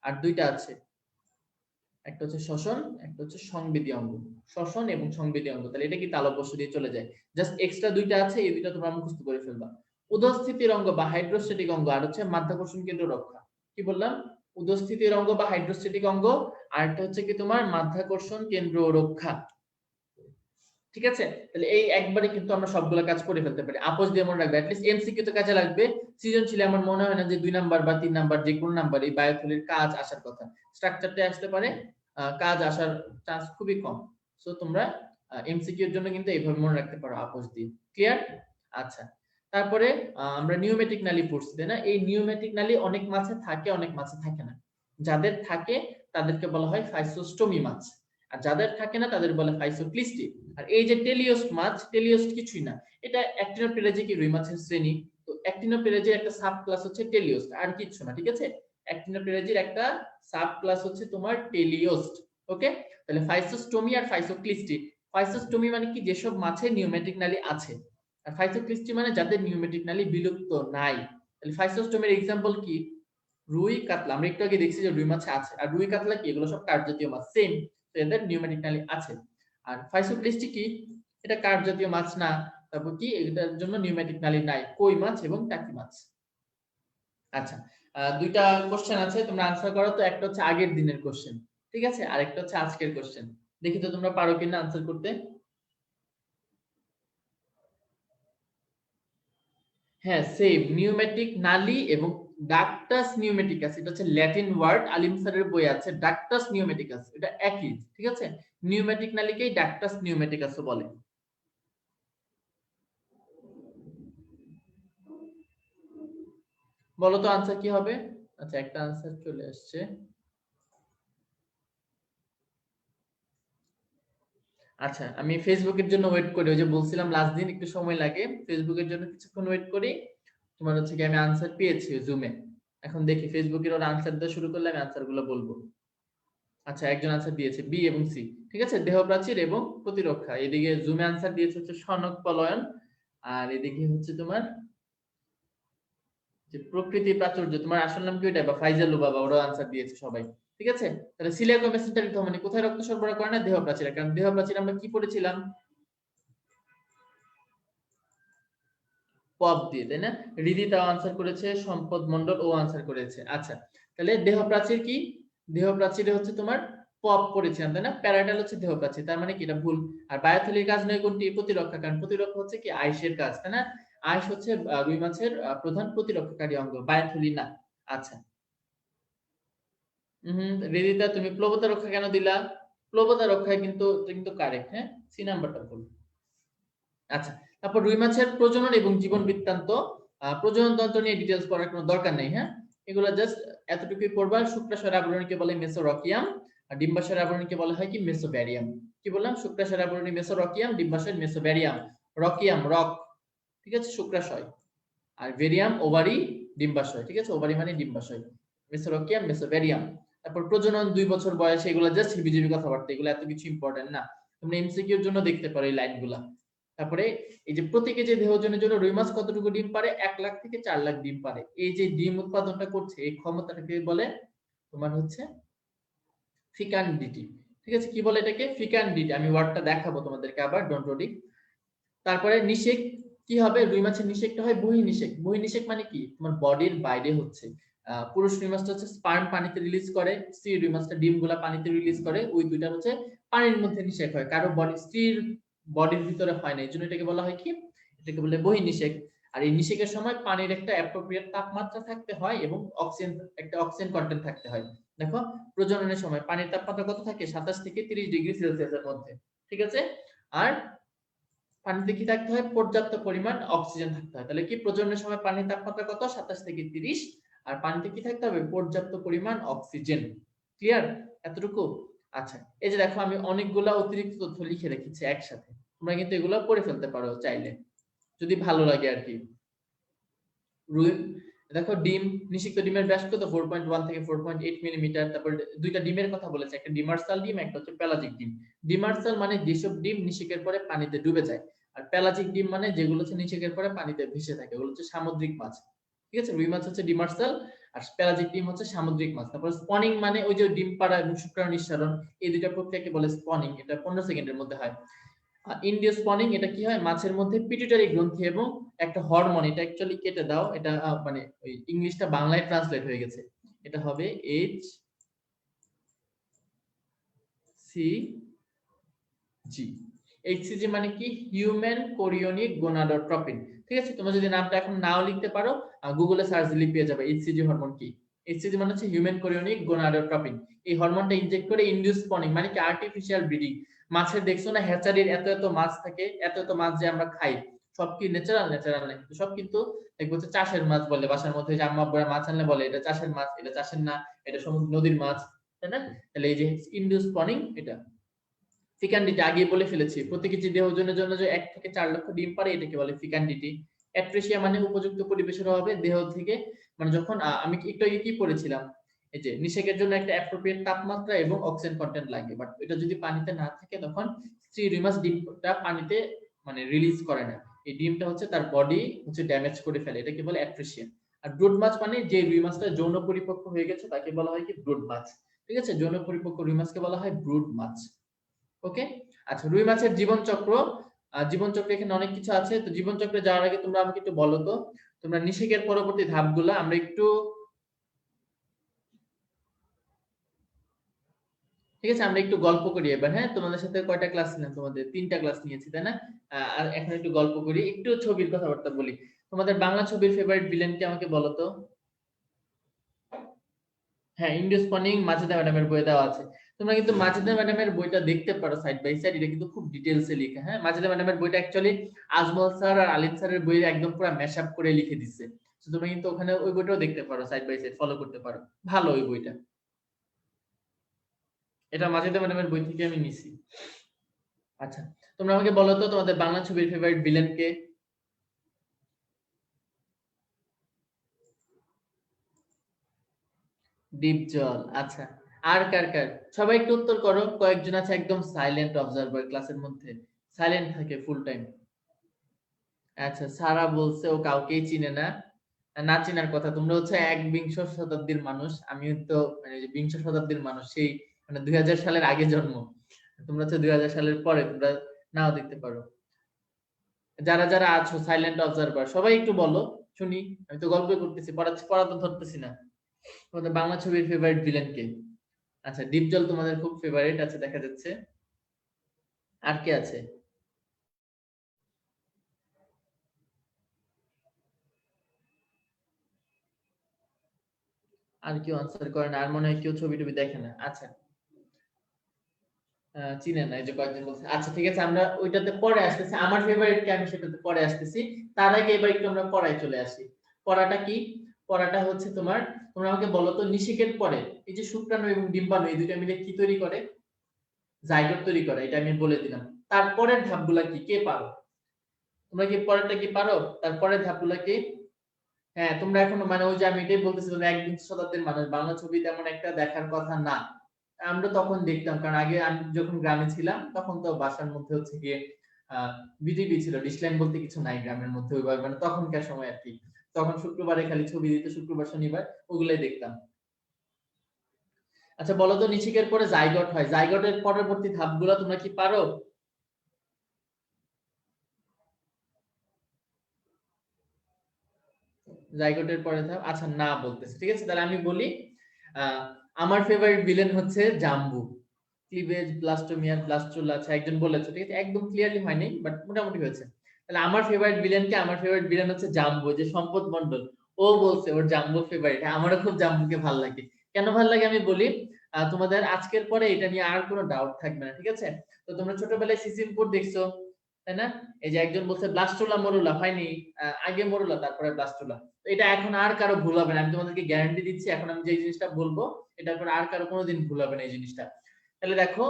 আর দুইটা আছে, একটা হচ্ছে শ্বসন, একটা হচ্ছে সংবেদী অঙ্গ। শ্বসন এবং সংবেদী অঙ্গ, তাহলে এটা কি তালব্য দিয়ে চলে যায়। জাস্ট এক্সট্রা দুইটা আছে, এই দুইটা তোমরা মুখস্থ করে ফেলবা। উদস্থিতির অঙ্গ বা হাইড্রোস্ট্যাটিক অঙ্গ, আর হচ্ছে মাধ্যাকর্ষণ কেন্দ্র রক্ষা। কি বললাম? উদস্থিতির অঙ্গ বা হাইড্রোস্ট্যাটিক অঙ্গ, আর একটা হচ্ছে কি তোমার মাধ্যাকর্ষণ কেন্দ্র রক্ষা। ঠিক আছে, তাহলে এই একবারে কিন্তু আমরা সবগুলো কাজ করে ফেলতে পারি। আপোষ দিয়ে মনে রাখবে, অ্যাটলিস্ট এমসিকিউ তে কাজে লাগবে। সৃজনশীলে আমার মনে হয় না যে 2 নাম্বার বা 3 নাম্বার যে কোন নাম্বার এই বায়োথলির কাজ আসার কথা। স্ট্রাকচারটা আসতে পারে, কাজ আসার চান্স খুবই কম। সো তোমরা এমসিকিউ এর জন্য কিন্তু এইভাবে মনে রাখতে পারো আপোষ দিয়ে। ক্লিয়ার? আচ্ছা, তারপরে আমরা নিউমেটিক নালী পড়ছি, তাই না? এই নিউমেটিক নালী অনেক মাছে থাকে, অনেক মাছে থাকে না। যাদের থাকে তাদেরকে বলা হয় ফাইসোস্টোমি মাছ, আর যাদের থাকে না তাদের বলে ফাইসোক্লিস্টি। আর এই যে টেলিওস্ট মাছ, টেলিওস্ট কিছুই না, এটা অ্যাক্টিনোপেলাজিক রুই মাছের শ্রেণী। তো অ্যাক্টিনোপেলাজির একটা সাব ক্লাস হচ্ছে টেলিওস্ট, আর কিছু না। ঠিক আছে, অ্যাক্টিনোপেলাজির একটা সাব ক্লাস হচ্ছে তোমার টেলিওস্ট। ওকে, তাহলে ফাইসোস্টোমি আর ফাইসোক্লিস্টি। ফাইসোস্টোমি মানে কি, যেসব মাছের নিউমেটিক নালী আছে, আর ফাইসোক্লিস্টি মানে যাদের নিউমেটিক নালী বিলুপ্ত নাই। তাহলে ফাইসোস্টোমির এক্সাম্পল কি? রুই, কাতলা। আমরা একটু আগে দেখছি যে রুই মাছে আছে, আর রুই কাতলা কি, এগুলো সব কার্প জাতীয় মাছ, সেম। তো এদের নিউমেটিক নালী আছে। আর ফাইসোক্লিস্টি কি, এটা কার্প জাতীয় মাছ না, তারপর কি এটার জন্য নিউমেটিক নালী নাই, কই মাছ এবং টাকি মাছ। আচ্ছা, দুইটা কোশ্চেন আছে, তোমরা আনসার করো তো। একটা হচ্ছে আগের দিনের কোশ্চেন, ঠিক আছে, আর একটা হচ্ছে আজকের কোশ্চেন। দেখি তো তোমরা পারো কিনা আনসার করতে। হ্যাঁ, সেম নিউমেটিক নালী এবং ডাকটাস নিউমেটিকাস, এটা হচ্ছে ল্যাটিন ওয়ার্ড। আলিম স্যারের বই আছে ডাকটাস নিউমেটিকাস, এটা একই। ঠিক আছে, নিউমেটিক নালীকেই ডাকটাস নিউমেটিকাসও বলে। বলো তো আনসার কি হবে? আচ্ছা, একটা আনসার চলে আসছে। আচ্ছা, আমি ফেসবুকের জন্য ওয়েট করি, ওই যে বলছিলাম লাস্ট দিন একটু সময় লাগে, ফেসবুকের জন্য কিছুক্ষণ ওয়েট করি। তোমার হচ্ছে কি আমি আনসার পেয়েছি জুমে। এখন দেখি ফেসবুকের ওর আনসার দেওয়া শুরু করলে আমি আনসার গুলো বলবো। আচ্ছা, একজন আনসার দিয়েছে বি এবং সি। ঠিক আছে, দেহ প্রাচীর এবং প্রতিরক্ষা। এদিকে জুমে আনসার দিয়েছে হচ্ছে সনক পলায়ন, আর এদিকে হচ্ছে তোমার যে প্রকৃতি প্রাচুর্য, তোমার আসল নাম কি ওইটা, বা ফাইজালু বাবা, ওরা আনসার দিয়েছে সবাই। ঠিক আছে, তাহলে সিলিয়াক মেসেন্টারি ধমনী কোথায় রক্ত সরবরাহ করে না? দেহ প্রাচীরে। কারণ দেহ প্রাচীর আমরা কি পড়েছিলাম? পপ দিয়ে, তাই না? রিদিতাও আনসার করেছে, সম্পদ মন্ডল ও আনসার করেছে। আচ্ছা, তাহলে দেহ প্রাচীর কি? দেহ প্রাচীরে হচ্ছে তোমার পপ পড়েছিলাম, তাই না? প্যারাটাল হচ্ছে দেহ প্রাচীর, তার মানে কি এটা ভুল। আর বায়োথলির কাজ নয় কোনটি? প্রতিরক্ষা। কারণ প্রতিরক্ষা হচ্ছে কি আইসের কাজ, তাই না? আইস হচ্ছে রুই মাছের প্রধান প্রতিরক্ষাকারী অঙ্গ, বায়োথলি না। আচ্ছা, রিদিতা তুমি প্লবতা রক্ষা কেন দিলা? প্লবতা রক্ষায় কিন্তু কিন্তু কারেক্ট, হ্যাঁ, সি নাম্বারটা ভুল। আচ্ছা, তারপর রুই মাছের প্রজনন এবং জীবন বৃত্তান্ত। প্রজনন তন্ত্র নিয়ে ডিটেইলস পড়ার কোনো দরকার নেই, হ্যাঁ, এগুলো জাস্ট এতটুকুই পড়বা। শুক্রাশয়ের আবরণীকে বলে মেসোরকিয়াম, আর ডিম্বাশয়ের আবরণীকে বলা হয় কি মেসোব্যারিয়াম। কি বললাম? শুক্রাশয়ের আবরণী মেসোরকিয়াম, ডিম্বাশয় মেসোব্যারিয়াম। রকিয়াম রক, ঠিক আছে, শুক্রাশয়। আর ভেরিয়াম ওভারি, ডিম্বাশয়। ঠিক আছে, ওভারি মানে ডিম্বাশয়। মেসোরকিয়াম, মেসোব্যারিয়াম। তারপর প্রজনন 2 বছর বয়সে, এগুলো জাস্ট হিবিজিবি কথাবার্তা, এগুলো এত কিছু ইম্পর্টেন্ট না। তোমরা এমসিকিউ এর জন্য দেখতে পারো এই লাইনগুলা। তারপরে এই যে প্রতি কেজি দেহ ওজনের জন্য রুই মাছ কতটুকু ডিম পারে? 1 লাখ থেকে 4 লাখ ডিম পারে। এই যে ডিম উৎপাদনটা করছে, এই ক্ষমতাটাকে বলে তোমার হচ্ছে ফিকান্ডিটি। ঠিক আছে, কি বলে এটাকে? ফিকান্ডিটি। আমি ওয়ার্ডটা দেখাবো তোমাদেরকে আবার, ডোন্ট ওয়ারি। তারপরে নিষেক কি হবে? রুই মাছের নিষেকটা হয় বহির্নিষেক। বহির্নিষেক মানে কি? তোমার বডির বাইরে হচ্ছে। পুরুষ রুই মাছটা হচ্ছে স্পার্ম পানিতে রিলিজ করে, স্ত্রী রুই মাছটা ডিমগুলা পানিতে রিলিজ করে। ওই দুইটা হচ্ছে পানির মধ্যে নিষেক হয়, কারো বডি, স্ত্রীর বডির ভিতরে হয় না, এইজন্য এটাকে বলা হয় কি? এটাকে বলে বহির্নিষেক। আর এই নিষেকের সময় পানির একটা অ্যাপ্রোপ্রিয়েট তাপমাত্রা থাকতে হয় এবং অক্সিজেন, একটা অক্সিজেন কন্টেন্ট থাকতে হয়। দেখো, প্রজননের সময় পানির তাপমাত্রা কত থাকে? 27 থেকে 30 ডিগ্রি সেলসিয়াসের মধ্যে। ঠিক আছে, আর পানিতে কি থাকতে হয়? পর্যাপ্ত পরিমাণ অক্সিজেন থাকতে হয়। তাহলে কি প্রজননের সময় পানির তাপমাত্রা কত? 27 থেকে 30। আর পানিতে কি থাকতে হবে? পর্যাপ্ত পরিমাণ অক্সিজেন। ক্লিয়ার এতটুকু? আচ্ছা, এই যে দেখো আমি অনেকগুলা অতিরিক্ত তথ্য লিখে রেখেছি একসাথে, তোমরা কিন্তু এগুলো পড়ে ফেলতে পারো চাইলে, যদি ভালো লাগে আর কি। রুই, দেখো ডিম, নিষিক্ত ডিমের ব্যাস কত? 4.1 থেকে 4.8 মিলিমিটার। তারপর দুইটা ডিমের কথা বলেছে, একটা ডিমার্সাল ডিম, একটা হচ্ছে পেলাজিক ডিম। ডিমার্সাল মানে যেসব ডিম নিষেকের পরে পানিতে ডুবে যায়, আর পেলাজিক ডিম মানে যেগুলো হচ্ছে নিষেকের পরে পানিতে ভেসে থাকে, ওগুলো হচ্ছে সামুদ্রিক মাছ। ঠিক আছে, রুই মাছ হচ্ছে ডিমার্সাল, আর পেলাজিক ডিম হচ্ছে সামুদ্রিক মাছ। তারপর স্পনিং মানে ওই যে ডিম পাড়া এবং শুক্রাণু নিঃসরণ, এই দুইটা প্রক্রিয়াকে বলে স্পনিং, এটা 15 সেকেন্ডের মধ্যে হয়। ইন্ডিওস্পনিং এটা কি হয়, মাছের মধ্যে পিটুইটারি গ্রন্থি এবং একটা হরমোন, এটা অ্যাকচুয়ালি কেটে দাও, এটা মানে ওই ইংলিশটা বাংলায় ট্রান্সলেট হয়ে গেছে, এটা হবে HCG। HCG মানে কি, হিউম্যান কোরিওনিক গোনাডোট্রপিন। ঠিক আছে, তোমরা যদি নামটা এখন নাও লিখতে পারো, গুগলে সার্চ দিলে পেয়ে যাবে HCG হরমোন কি। HCG মানে হচ্ছে হিউম্যান কোরিওনিক গোনাডোট্রপিন। এই হরমোনটা ইনজেক্ট করে ইন্ডিওস্পনিং মানে কি আর্টিফিশিয়াল ব্রিডিং। মাছের দেখছো না হ্যাচারির এত এত মাছ থাকে, এত এত মাছ যে আমরা খাই, সব কি ন্যাচারাল? ন্যাচারাল না, সব কিন্তু দেখবো হচ্ছে চাষের মাছ বলে, বাসার মধ্যে যে আম্মা আব্বুরা মাছ আনলে বলে এটা চাষের মাছ, এটা চাষের না, এটা সমুদ্র নদীর মাছ, তাই না? তাহলে এই যে ইন্ডিওস্পনিং এটা। ফিকান্ডিটি আগে বলে ফেলেছি, প্রতি কেজি দেহ ওজনের জন্য যে 1 থেকে 4 লক্ষ ডিম পারে এটাকে বলে ফিকান্ডিটি। অ্যাট্রেসিয়া মানে উপযুক্ত পরিবেশের অভাবে দেহ থেকে, মানে যখন আমি একটু আগে কি পড়েছিলাম, এই যে নিষেকের জন্য একটা অ্যাপ্রোপ্রিয়েট তাপমাত্রা এবং অক্সিজেন কন্টেন্ট লাগে, বাট এটা যদি পানিতে না থাকে তখন স্ত্রী রুই মাছ ডিমটা পানিতে মানে রিলিজ করে না, এই ডিমটা হচ্ছে তার বডি হচ্ছে ড্যামেজ করে ফেলে, এটাকে বলে অ্যাট্রেসিয়া। আর ব্রুড মাছ মানে যে রুই মাছটা যৌন পরিপক্ক হয়ে গেছে তাকে বলা হয় কি ব্রুড মাছ। ঠিক আছে, যৌন পরিপক্ক রুই মাছকে বলা হয় ব্রুড মাছ। ওকে, আচ্ছা রুই মাছের জীবন চক্র, জীবন চক্রে এখানে অনেক কিছু আছে, তো জীবন চক্রে যাওয়ার আগে তোমরা আমাকে একটু বলো তো, তোমরা নিষেকের পরবর্তী ধাপগুলো আমরা একটু, ঠিক আছে আমরা একটু গল্প করি এবার। হ্যাঁ, তোমাদের সাথে কয়টা ক্লাস নিলাম, তোমাদের 3টা ক্লাস নিয়েছি তাই না? আর এখন একটু গল্প করি, একটু ছবির কথাবার্তা বলি। তোমাদের বাংলা ছবির ফেভারিট ভিলেন কি আমাকে বলো তো? হ্যাঁ, ইন্ডিওস্পনিং মাজেদা ম্যাডামের বইয়ে দেওয়া আছে। তোমরা কিন্তু মাজেদা ম্যাডামের বইটা দেখতে পারো সাইড বাই সাইড, এটা কিন্তু খুব ডিটেইলসে লেখা। হ্যাঁ, মাজেদা ম্যাডামের বইটা অ্যাকচুয়ালি আজমল স্যার আর আলিম স্যারের বইয়ে একদম পুরো ম্যাশআপ করে লিখে দিচ্ছে, তো তোমরা কিন্তু ওখানে ওই বইটাও দেখতে পারো, সাইড বাই সাইড ফলো করতে পারো, ভালো ওই বইটা। এটা মাজেদা ম্যাডামের বই থেকে আমি নিছি। আচ্ছা, তোমরা আমাকে বলো তো তোমাদের বাংলা ছবির ফেভারিট ভিলেন কে? ডিপজল, আচ্ছা। আর কার কার, সবাই একটু উত্তর করো। কয়েকজন আছে একদম সাইলেন্ট অবজারভার ক্লাসের মধ্যে, সাইলেন্ট থাকে ফুল টাইম। আচ্ছা, সারা বলছে ও কাউকেই চিনে না, না চেনার কথা, তোমরা হচ্ছে 21 শতাব্দীর মানুষ, আমি তো মানে যে 20 শতাব্দীর মানুষ, সেই মানে 2000 সালের আগে জন্ম, তোমরা হচ্ছে 2000 সালের পরে, তোমরা নাও দেখতে পারো। যারা যারা আছো সাইলেন্ট অবজারভার সবাই একটু বলো শুনি, আমি তো গল্প করতেছি, পড়া তো ধরতেছি না। তোমাদের বাংলা ছবির ফেভারিট ভিলেন কে? আচ্ছা, ডিপজল তোমাদের খুব ফেভারিট আছে দেখা যাচ্ছে। আর কে আছে? আর কেউ আনসার করে না, আর মনে হয় কেউ ছবি টবি দেখে না। আচ্ছা, চিনেন না, এই যে কয়েকজন বলছে। আচ্ছা ঠিক আছে, আমরা ওইটাতে পরে আসতেছি, আমার ফেভারিট কে আমি সেটাতে পরে আসতেছি। তার আগে এবার একটু আমরা পড়ায় চলে আসি। পড়াটা কি? পড়াটা হচ্ছে তোমার, তোমরা আমাকে বলো তো নিষেকের পরে এই যে শুক্রাণু এবং ডিম্বাণু এই দুটো মিলে কি তৈরি করে? জাইগোট তৈরি করে, এটা আমি বলে দিলাম। তারপরের ধাপগুলা কি কে পারো? তোমরা কি পরেরটা কি পারো? তারপরের ধাপগুলা কি? হ্যাঁ, তোমরা এখন মানে ওই যে আমি এটাই বলতেছি, তোমরা 21 শতাব্দীর মানুষ, বাংলা ছবি তেমন একটা দেখার কথা না। আমরা তখন দেখতাম, কারণ আগে আমি যখন গ্রামে ছিলাম তখন তো বাসার মধ্যে হচ্ছে গিয়ে আহ বিটিভি ছিল, ডিশলাইন বলতে কিছু নাই গ্রামের মধ্যে ওইভাবে, মানে তখনকার সময় আর কি। তখন শুক্রবারে খালি ছবি দিত, শুক্রবার শনিবার ওগুলাই দেখতাম। আচ্ছা বলো তো, নিষেকের পরে জাইগোট হয়, জাইগোটের পরবর্তী ধাপগুলো তোমরা কি পারো? জাইগোটের পরে ধাপ, আচ্ছা না বলতেছি, ঠিক আছে তাহলে আমি বলি। আহ আমার ফেভারিট ভিলেন হচ্ছে জাম্বু। ক্লিভেজ, ব্লাস্টোমিয়ার, ব্লাস্টুলা, আচ্ছা একজন বলেছে, ঠিক আছে একদম ক্লিয়ারলি হয়নি বাট মোটামুটি হয়েছে। তাহলে আমার ফেভারিট ভিলেন কে? আমার ফেভারিট ভিলেন হচ্ছে জাম্বু, যে সম্পদ মণ্ডল। ও বলছে ওর জাম্বু ফেভারিট, আমারও খুব জাম্বুকে ভালো লাগে। কেন ভালো লাগে আমি বলি, তোমাদের আজকের পরে এটা নিয়ে আর কোনো ডাউট থাকবে না, ঠিক আছে? তো তোমরা ছোটবেলায় সিসিমপুর দেখছো তাই না? এই যে একজন বলছে ব্লাস্টুলা মরুলা, হয়নি? আগে মরুলা তারপরে ব্লাস্টুলা। তো এটা এখন আর কারো ভুল হবে না, আমি তোমাদেরকে গ্যারান্টি দিচ্ছি, এখন আমি যে জিনিসটা বলবো এটা পরে আর কারো কোনোদিন ভুল হবে না এই জিনিসটা। তাহলে দেখো,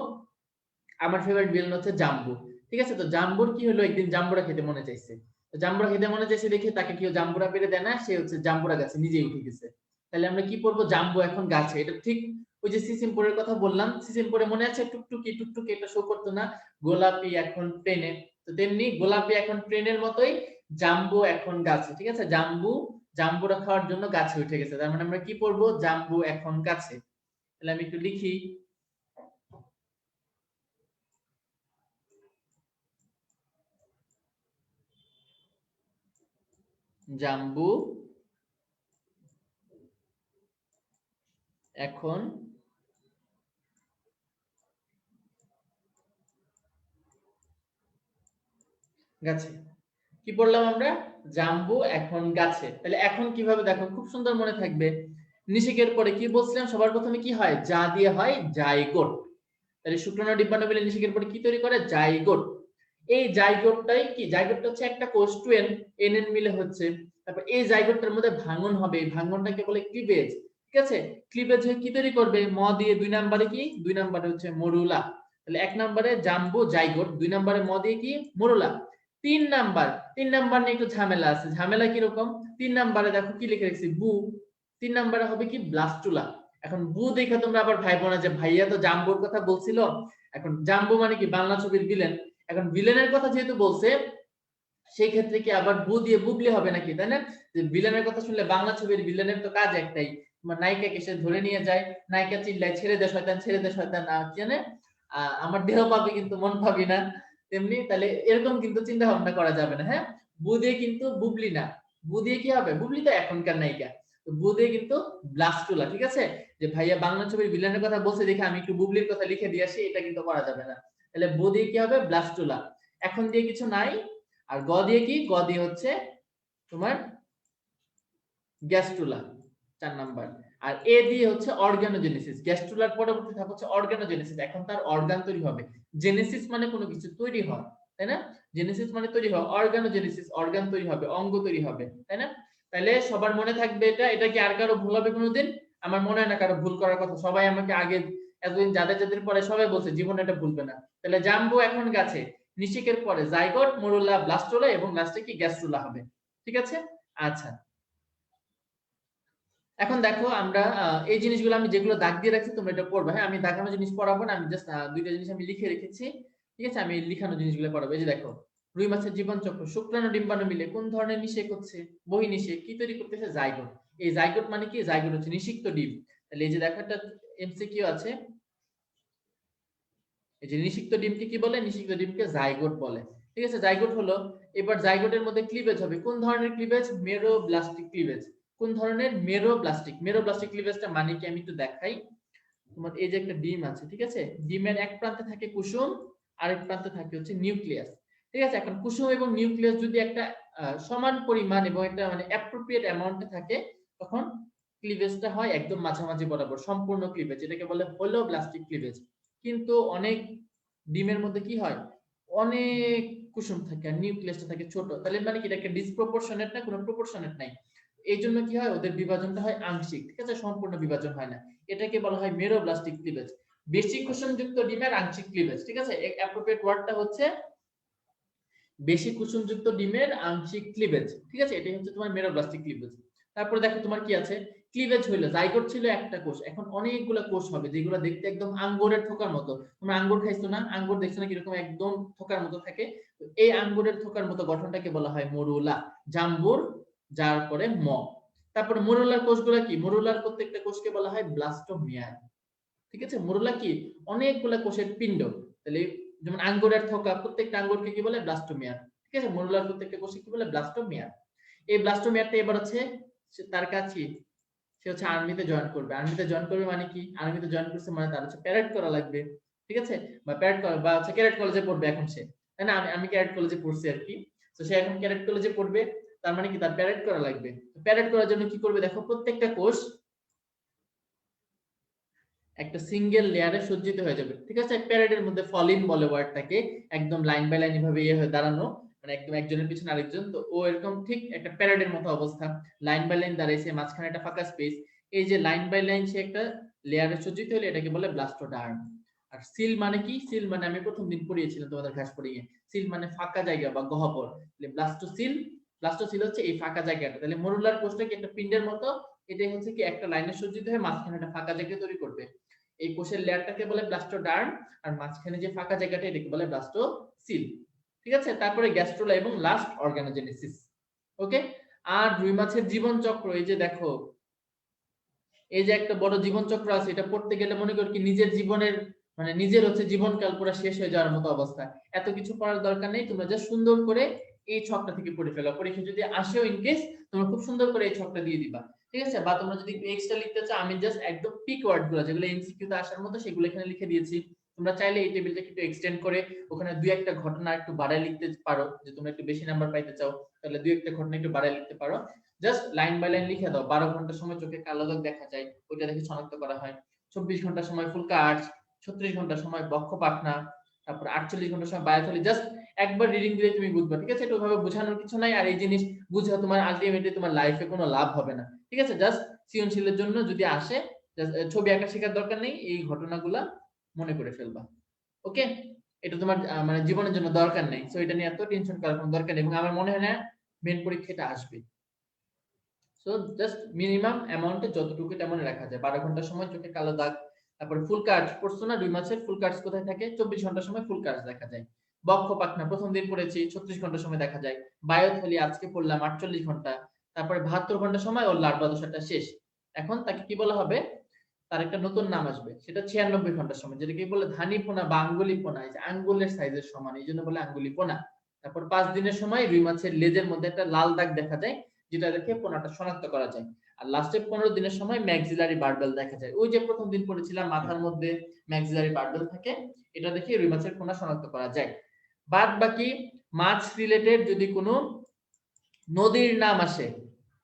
আমার ফেভারিট ভিলেন হচ্ছে জাম্বু। ঠিক আছে, তো জাম্বুর কি হলো, একদিন জাম্বুরা খেতে মনে চাইছে, তো জাম্বুরা খেতে মনে চাইছে দেখে তাকে কেউ জাম্বুরা পেরে দেয় না, সে হচ্ছে জাম্বুরা গাছে নিজেই উঠে গেছে। তাহলে আমরা কি পড়বো, জাম্বু এখন গাছে, এটা ঠিক ওই যে সিসিমপুরের কথা বললাম, সিসিমপুরে মনে আছে টুকটুকি টুকটুকি এটা শো করতো না, গোলাপি এখন ট্রেনে, তো তেমনি গোলাপি এখন ট্রেনের মতোই জাম্বু এখন গাছে। ঠিক আছে, জাম্বু জাম্বুরা খাওয়ার জন্য গাছে উঠে গেছে, তার মানে আমরা কি পড়বো, জাম্বু এখন গাছে। তাহলে আমি একটু লিখি, জাম্বু এখন গাছে। কি পড়লাম আমরা, জাম্বু এখন গাছে। তাহলে এখন কিভাবে, দেখো খুব সুন্দর মনে থাকবে। নিষেকের পরে কি বলছিলাম, সবার প্রথমে কি হয়, যা দিয়ে হয় জাইগোট। তাহলে শুক্রাণু ডিম্বাণু মিলে নিষেকের পরে কি তৈরি করে, জাইগোট। এই জাইগোটটাই কি, জাইগোটটা হচ্ছে একটা কোষ, টু এন, এন এন মিলে হচ্ছে। তারপর এই জাইগোটটার মধ্যে ভাঙন হবে, এই ভাঙনটাকে বলে ক্লিভেজ। ঠিক আছে, ক্লিভেজ হয়ে কি তৈরি করবে, ম দিয়ে 2 নম্বরে কি, 2 নম্বরে হচ্ছে মরুলা। তাহলে 1 নম্বরে জাম্বু জাইগোট, 2 নম্বরে ম দিয়ে কি, মরুলা। 3 নাম্বার নিয়ে একটু ঝামেলা আছে। ঝামেলা কি রকম, 3 নাম্বারে দেখো কি লিখে রেখেছি, বু। 3 নাম্বারে হবে কি, ব্লাস্টুলা। এখন বু দেখে তোমরা আবার ভাইবো না যে ভাইয়া তো জাম্বুর কথা বলছিল। এখন জাম্বু মানে কি, বাংলা ছবির ভিলেন। এখন ভিলেনের কথা যেহেতু বলছে, সেই ক্ষেত্রে কি আবার বু দিয়ে বুবলি হবে নাকি, তাই না? যে ভিলেনের কথা শুনলে, বাংলা ছবির ভিলেনের তো কাজ একটাই, তোমার নায়িকাকে সে ধরে নিয়ে যায়, নায়িকা চিল্লায় ছেড়ে দে শয়তান, ছেড়ে দে শয়তান, জানে আমার দেহ পাবি কিন্তু মন পাবি না। তেমনি তাহলে এরকম কিন্তু চিন্তা ভাবনা করা যাবে না। হ্যাঁ, বু দিয়ে কিন্তু বুবলি না, বু দিয়ে কি হবে, বুবলি তো এখনকার নায়িকা, তো বু দিয়ে কিন্তু ব্লাস্টুলা। ঠিক আছে, যে ভাইয়া বাংলা ছবির ভিলেনের কথা বলছে দেখে আমি একটু বুবলির কথা লিখে দিয়ে আসি, এটা কিন্তু করা যাবে না। তাহলে বু দিয়ে কি হবে, ব্লাস্টুলা। এখন দিয়ে কিছু নাই। আর গ দিয়ে কি, গ দিয়ে হচ্ছে তোমার গ্যাস্ট্রুলা, 4 নাম্বার। আর এ দিয়ে হচ্ছে অর্গানোজেনেসিস। গ্যাস্ট্রুলার পরবর্তী ধাপ হচ্ছে অর্গানোজেনেসিস, এখন তার অর্গান তৈরি হবে। জেনেসিস মানে কোনো কিছু তৈরি হয়, তাই না? জেনেসিস মানে তৈরি হয়, অর্গানোজেনেসিস অর্গান তৈরি হবে, অঙ্গ তৈরি হবে, তাই না? তাহলে সবার মনে থাকবে এটা। এটা কি আর কারো ভুল হবে কোনোদিন? আমার মনে হয় না কারো ভুল করার কথা। সবাই আমাকে আগে এতদিন যাদের যাদের পরে সবাই বলছে জীবনে এটা ভুলবে না। তাহলে জাম্বু এখন গাছে, নিষেকের পরে জাইগোট, মরুলা, ব্লাস্টোলা এবং লাস্টে কি, গ্যাস্ট্রুলা হবে। ঠিক আছে, আচ্ছা। এখন দেখো আমরা এই জিনিসগুলো আমি যেগুলো দাগ দিয়ে রাখছি তোমরা এটা পড়বে। হ্যাঁ, আমি দাগানো জিনিস পড়াবো না, আমি জাস্ট দুইটা জিনিস আমি লিখে রেখেছি। ঠিক আছে, আমি লিখানো জিনিসগুলো পড়াবো। এই যে দেখো, রুই মাছের জীবন চক্র, শুক্রাণু ডিম্বাণু মিলে কোন ধরনের নিষেক হচ্ছে, বহির্নিষেক। কি তৈরি করতেছে, জাইগোট। এই জাইগোট মানে কি, জাইগোট হচ্ছে নিষিক্ত ডিম। তাহলে এই যে দেখো একটা এমসিকিউ আছে, এই যে নিষিক্ত ডিমকে কি বলে, নিষিক্ত ডিমকে জাইগোট বলে। ঠিক আছে, জাইগোট হলো। এবার জাইগোটের মধ্যে ক্লিভেজ হবে, কোন ধরনের ক্লিভেজ, মেরোব্লাস্টিক ক্লিভেজ। কোন ধরনের, মেরোব্লাস্টিক। মেরোব্লাস্টিক ক্লিভেজটা মানে কি আমি একটু দেখাই। তোমার এই যে একটা ডিম আছে, ঠিক আছে, ডিমের এক প্রান্তে থাকে কুসুম, আরেক প্রান্তে থাকে হচ্ছে নিউক্লিয়াস। ঠিক আছে, এখন কুসুম এবং নিউক্লিয়াস যদি একটা সমান পরিমাণ এবং একটা মানে অ্যাপ্রোপ্রিয়েট অ্যামাউন্টে থাকে, তখন ক্লিভেজটা হয় একদম মাঝামাঝি বরাবর, সম্পূর্ণ ক্লিভেজ, এটাকে বলে হোলোব্লাস্টিক ক্লিভেজ। কিন্তু অনেক ডিমের মধ্যে কি হয়, অনেক কুসুম থাকে আর নিউক্লিয়াসটা থাকে ছোট, তাহলে মানে কি, এটা একটা ডিসপ্রপোর্শনেট না, কোনো প্রপোর্শনেট নাই। এই জন্য কি হয়, ওদের বিভাজনটা হয় আংশিক। ঠিক আছে, সম্পূর্ণ বিভাজন হয় না। এটাকে বলা হয় মেরোব্লাস্টিক ক্লিভেজ। বেশি কুসুমযুক্ত ডিমের আংশিক ক্লিভেজ। ঠিক আছে, অ্যাপ্রোপ্রিয়েট ওয়ার্ডটা হচ্ছে বেশি কুসুমযুক্ত ডিমের আংশিক ক্লিভেজ। ঠিক আছে, এটাই হচ্ছে তোমার মেরোব্লাস্টিক ক্লিভেজ। তারপরে দেখো তোমার কি আছে, ক্লিভেজ হইলো, জাইগোট ছিল একটা কোষ, এখন অনেকগুলো কোষ হবে যেগুলো দেখতে একদম আঙ্গুরের থোকার মতো। তোমরা আঙ্গুর খাইছো না, আঙ্গুর দেখছো না কিরকম একদম থোকার মতো থাকে, তো এই আঙ্গুরের থোকার মতো গঠনটাকে বলা হয় মরুলা। জাম্বুর, যার পরে ম। তারপরে মরুলার কোষগুলো কি, মরুলার প্রত্যেকটা কোষকে বলা হয় ব্লাস্টোমিয়ার। ঠিক আছে, মরুলা কি, অনেকগুলা কোষের পিণ্ড। তাহলে যেমন আঙ্গুরের থোকা, প্রত্যেকটা আঙ্গুরকে কি বলে, ব্লাস্টোমিয়ার। ঠিক আছে, মরুলার প্রত্যেকটা কোষকে কি বলে, ব্লাস্টোমিয়ার। এই ব্লাস্টোমিয়ারটা এবার হচ্ছে তার কাছে, সে হচ্ছে আর্মিতে জয়েন করবে। আর্মিতে জয়েন করবে মানে কি, আর্মিতে জয়েন করছে মানে তার হচ্ছে প্যারেড করা লাগবে। ঠিক আছে, বা প্যারেড করা, বা হচ্ছে ক্যাডেট কলেজে পড়বে এখন সে, তাই না? আমি ক্যাডেট কলেজে পড়ছি আর কি। তো সে এখন ক্যাডেট কলেজে পড়বে, তার মানে কি, তার প্যারেড করা লাগবে। প্যারেড করার জন্য কি করবে, দেখো প্রত্যেকটা কোষ একটা সিঙ্গেল লেয়ারে সজ্জিত হয়ে যাবে। ঠিক আছে, প্যারেডের মধ্যে ফলিন বলে ওয়ার্ডটাকে, একদম লাইন বাই লাইন এভাবে ইয়ে হয়ে দাঁড়ানো, মানে একদম একজনের পিছনে আরেকজন। তো ও এরকম ঠিক একটা প্যারেডের মতো অবস্থা, লাইন বাই লাইন দাঁড়াইছে, মাঝখানে একটা ফাঁকা স্পেস। এই যে লাইন বাই লাইন সে একটা লেয়ারে সজ্জিত হলে এটাকে বলে ব্লাস্টোডার্ম। আর সিল মানে কি, সিল মানে আমি প্রথম দিন পড়িয়েছিলাম তোমাদের ঘাস পড়িয়ে, সিল মানে ফাঁকা জায়গা বা গহ্বর। ব্লাস্টোসিল, ব্লাস্টোসিল হচ্ছে এই ফাঁকা জায়গাটা। তাহলে মরুলার কোষটা কি একটা পিন্ডের মতো, এটাই হচ্ছে কি একটা লাইনে সজ্জিত হয়ে মাঝখানে একটা ফাঁকা জায়গা তৈরি করবে। এই কোষের লেয়ারটাকে বলে ব্লাস্টোডার্ম, আর মাঝখানে যে ফাঁকা জায়গাটা এটাকে বলে ব্লাস্টোসিল। ঠিক আছে, তারপরে গ্যাস্ট্রোলা এবং লাস্ট অর্গানোজেনেসিস। ওকে, আর রুই মাছের জীবন চক্র, এই যে দেখো এই যে একটা বড় জীবন চক্র আছে, এটা পড়তে গেলে মনে করি কি নিজের জীবনের মানে নিজের হচ্ছে জীবনকাল পুরো শেষ হয়ে যাওয়ার মতো অবস্থা। এত কিছু পড়ার দরকার নেই, তোমরা যা সুন্দর করে এই ছকটা থেকে পড়ে ফেলো। পরীক্ষা যদি আসেও ইন কেস, তোমরা খুব সুন্দর করে এই ছকটা দিয়ে দিবা, ঠিক আছে? বা তোমরা যদি একটু এক্সট্রা লিখতে চাও, আমি জাস্ট একদম পিক ওয়ার্ড গুলো যেগুলো এমসিকিউ তে আসার মতো সেগুলো এখানে লিখে দিয়েছি। তোমরা চাইলে এই টেবিলটা একটু এক্সটেন্ড করে ওখানে দুই একটা ঘটনা একটু বাড়ায় লিখতে পারো, যে তোমরা একটু বেশি নাম্বার পাইতে চাও তাহলে দুই একটা ঘটনা একটু বাড়ায় লিখতে পারো। জাস্ট লাইন বাই লাইন লিখে দাও। 12 ঘন্টার সময় চোখে কালো দাগ দেখা যায়, ওইটা দেখে শনাক্ত করা হয়। 24 ঘন্টার সময় ফুল কার্ড, 36 ঘন্টার সময় বক্ষ পাখনা, তারপর 48 ঘন্টার সময় বায়োথলি। জাস্ট একবার রিডিং দিলে তুমি বুঝবে, ঠিক আছে? এটা ওইভাবে বোঝানোর কিছু নাই। আর এই জিনিস বুঝে তোমার আলটিমেটলি তোমার লাইফে কোনো লাভ হবে না, ঠিক আছে? জাস্ট সৃজনশীলের জন্য যদি আসে, ছবি আঁকা শেখার দরকার নেই, এই ঘটনাগুলা মনে করে ফেলবা। ওকে, এটা তোমার মানে জীবনের জন্য দরকার নেই, সো এটা নিয়ে এত টেনশন করার কোনো দরকার নেই। এবং আমার মনে হয় না মেন পরীক্ষাটা আসবে। সো জাস্ট মিনিমাম অ্যামাউন্টে যতটুকু এটা মনে রাখা যায়। 12 ঘন্টার সময় চোখে কালো দাগ, তারপর ফুল কার্ড পড়ছো না, 2 মাসের ফুল কার্ডস কোথায় থাকে? 24 ঘন্টার সময় ফুল কার্ডস দেখা যায়। বক্ষ পাখনা প্রথম দিন পড়েছি 36 ঘন্টার সময় দেখা যায়। বায়োথলি আজকে পড়লাম 48 ঘন্টা। তারপরে 72 ঘন্টার সময় ওর লার্ভা দশাটা শেষ। এখন তাকে কি বলা হবে? তার একটা নতুন নাম আসবে, সেটা 96 ঘন্টার সময়, যেটাকে বলে ধানি পোনা বা আঙ্গুলি পোনা। এই যে আঙ্গুলের সাইজের সমান, এই জন্য বলে আঙ্গুলি পোনা। তারপর 5 দিনের সময় রুই মাছের লেজের মধ্যে একটা লাল দাগ দেখা যায়, যেটা দেখে পোনাটা শনাক্ত করা যায়। আর লাস্টে 15 দিনের সময় ম্যাক্সিলারি বারবেল দেখা যায়। ওই যে প্রথম দিন পড়েছিলাম মাথার মধ্যে ম্যাক্সিলারি বারবেল থাকে, এটা দেখে রুই মাছের পোনা শনাক্ত করা যায়। বাদ বাকি মাছ রিলেটেড যদি কোনো নদীর নাম আসে,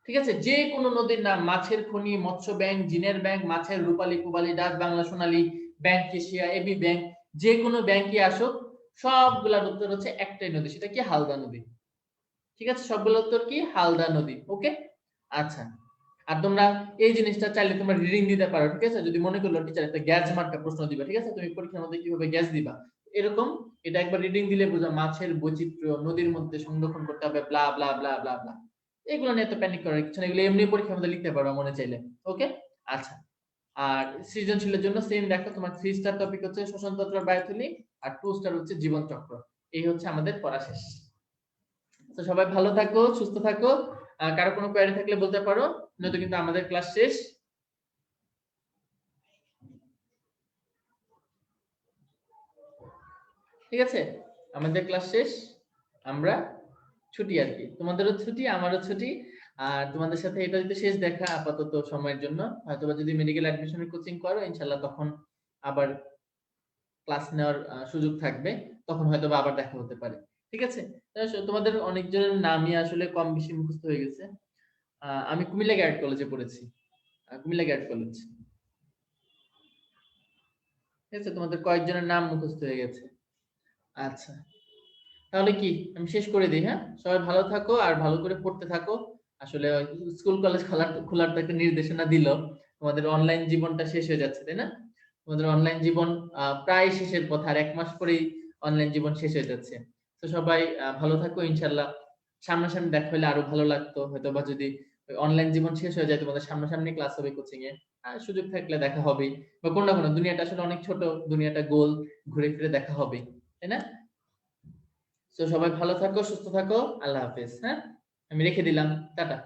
ঠিক আছে, যে কোনো নদীর নাম, মাছের খনি, মৎস্য ব্যাংক, জিনের ব্যাংক, মাছের রূপালী, পুবালী, ডাচ বাংলা, সোনালী ব্যাংক, এশিয়া, এবি ব্যাংক, যে কোনো ব্যাংকই আসুক, সবগুলার উত্তর হচ্ছে একটাই নদী, সেটা কি? হালদা নদী। ঠিক আছে, সবগুলোর উত্তর কি? হালদা নদী। ওকে, আচ্ছা। আর তোমরা এই জিনিসটা চাইলে তোমরা রিডিং দিতে পারো, ঠিক আছে? যদি মনে করলো টিচার একটা গ্যাস মার্কা প্রশ্ন দিবা, ঠিক আছে, তুমি পরীক্ষার মধ্যে কিভাবে গ্যাস দিবা এরকম, এটা একবার রিডিং দিলে বুঝা মাছের বৈচিত্র্য, নদীর মধ্যে সংরক্ষণ করতে হবে, ব্লা ব্লা ব্লা ব্লা ব্লা। এগুলো নিয়ে তো প্যানিক করার কিছু না, এগুলো এমনি পরীক্ষার মধ্যে লিখতে পারো মনে চাইলে। ওকে, আচ্ছা। আর সৃজনশীলের জন্য সেম দেখো, তোমার 3 স্টার টপিক হচ্ছে শ্বসন তন্ত্র বায়োথলি, আর 2 স্টার হচ্ছে জীবন চক্র। এই হচ্ছে আমাদের পড়া শেষ। তো সবাই ভালো থাকো, সুস্থ থাকো। কারো কোনো কোয়েরি থাকলে বলতে পারো, নয়তো কিন্তু আমাদের ক্লাস শেষ। ঠিক আছে, আমাদের ক্লাস শেষ, আমরা ছুটি আর কি। তোমাদেরও ছুটি, আমারও ছুটি। আর তোমাদের সাথে এটা যদি শেষ দেখা আপাতত সময়ের জন্য, হয়তোবা যদি মেডিকেল অ্যাডমিশনের কোচিং করো ইনশাআল্লাহ তখন আবার ক্লাস নেওয়ার সুযোগ থাকবে, তখন হয়তোবা আবার দেখা হতে পারে। ঠিক আছে, তোমাদের অনেকজনের নামই আসলে কম বেশি মুখস্থ হয়ে গেছে। আমি কুমিল্লা গ্যারেড কলেজে পড়েছি, কুমিল্লা গ্যারেড কলেজ। ঠিক আছে, তোমাদের কয়েকজনের নাম মুখস্থ হয়ে গেছে। আচ্ছা, তাহলে কি আমি শেষ করে দিই? হ্যাঁ, সবাই ভালো থাকো আর ভালো করে পড়তে থাকো। আসলে স্কুল কলেজ খোলার তো একটা নির্দেশনা দিল, তোমাদের অনলাইন জীবনটা শেষ হয়ে যাচ্ছে, তাই না? তোমাদের অনলাইন জীবন প্রায় শেষের পথে, আর 1 মাস পরেই অনলাইন জীবন শেষ হয়ে যাচ্ছে। তো সবাই ভালো থাকো, ইনশাল্লাহ সামনাসামনি দেখা হলে আরো ভালো লাগতো। হয়তো বা যদি অনলাইন জীবন শেষ হয়ে যায়, তোমাদের সামনাসামনি ক্লাস হবে কোচিং এ, সুযোগ থাকলে দেখা হবে। বা কোনো না কোনো, দুনিয়াটা আসলে অনেক ছোট, দুনিয়াটা গোল, ঘুরে ফিরে দেখা হবে, তাই না? তো সবাই ভালো থাকো, সুস্থ থাকো, আল্লাহ হাফেজ। হ্যাঁ, আমি রেখে দিলাম, টাটা।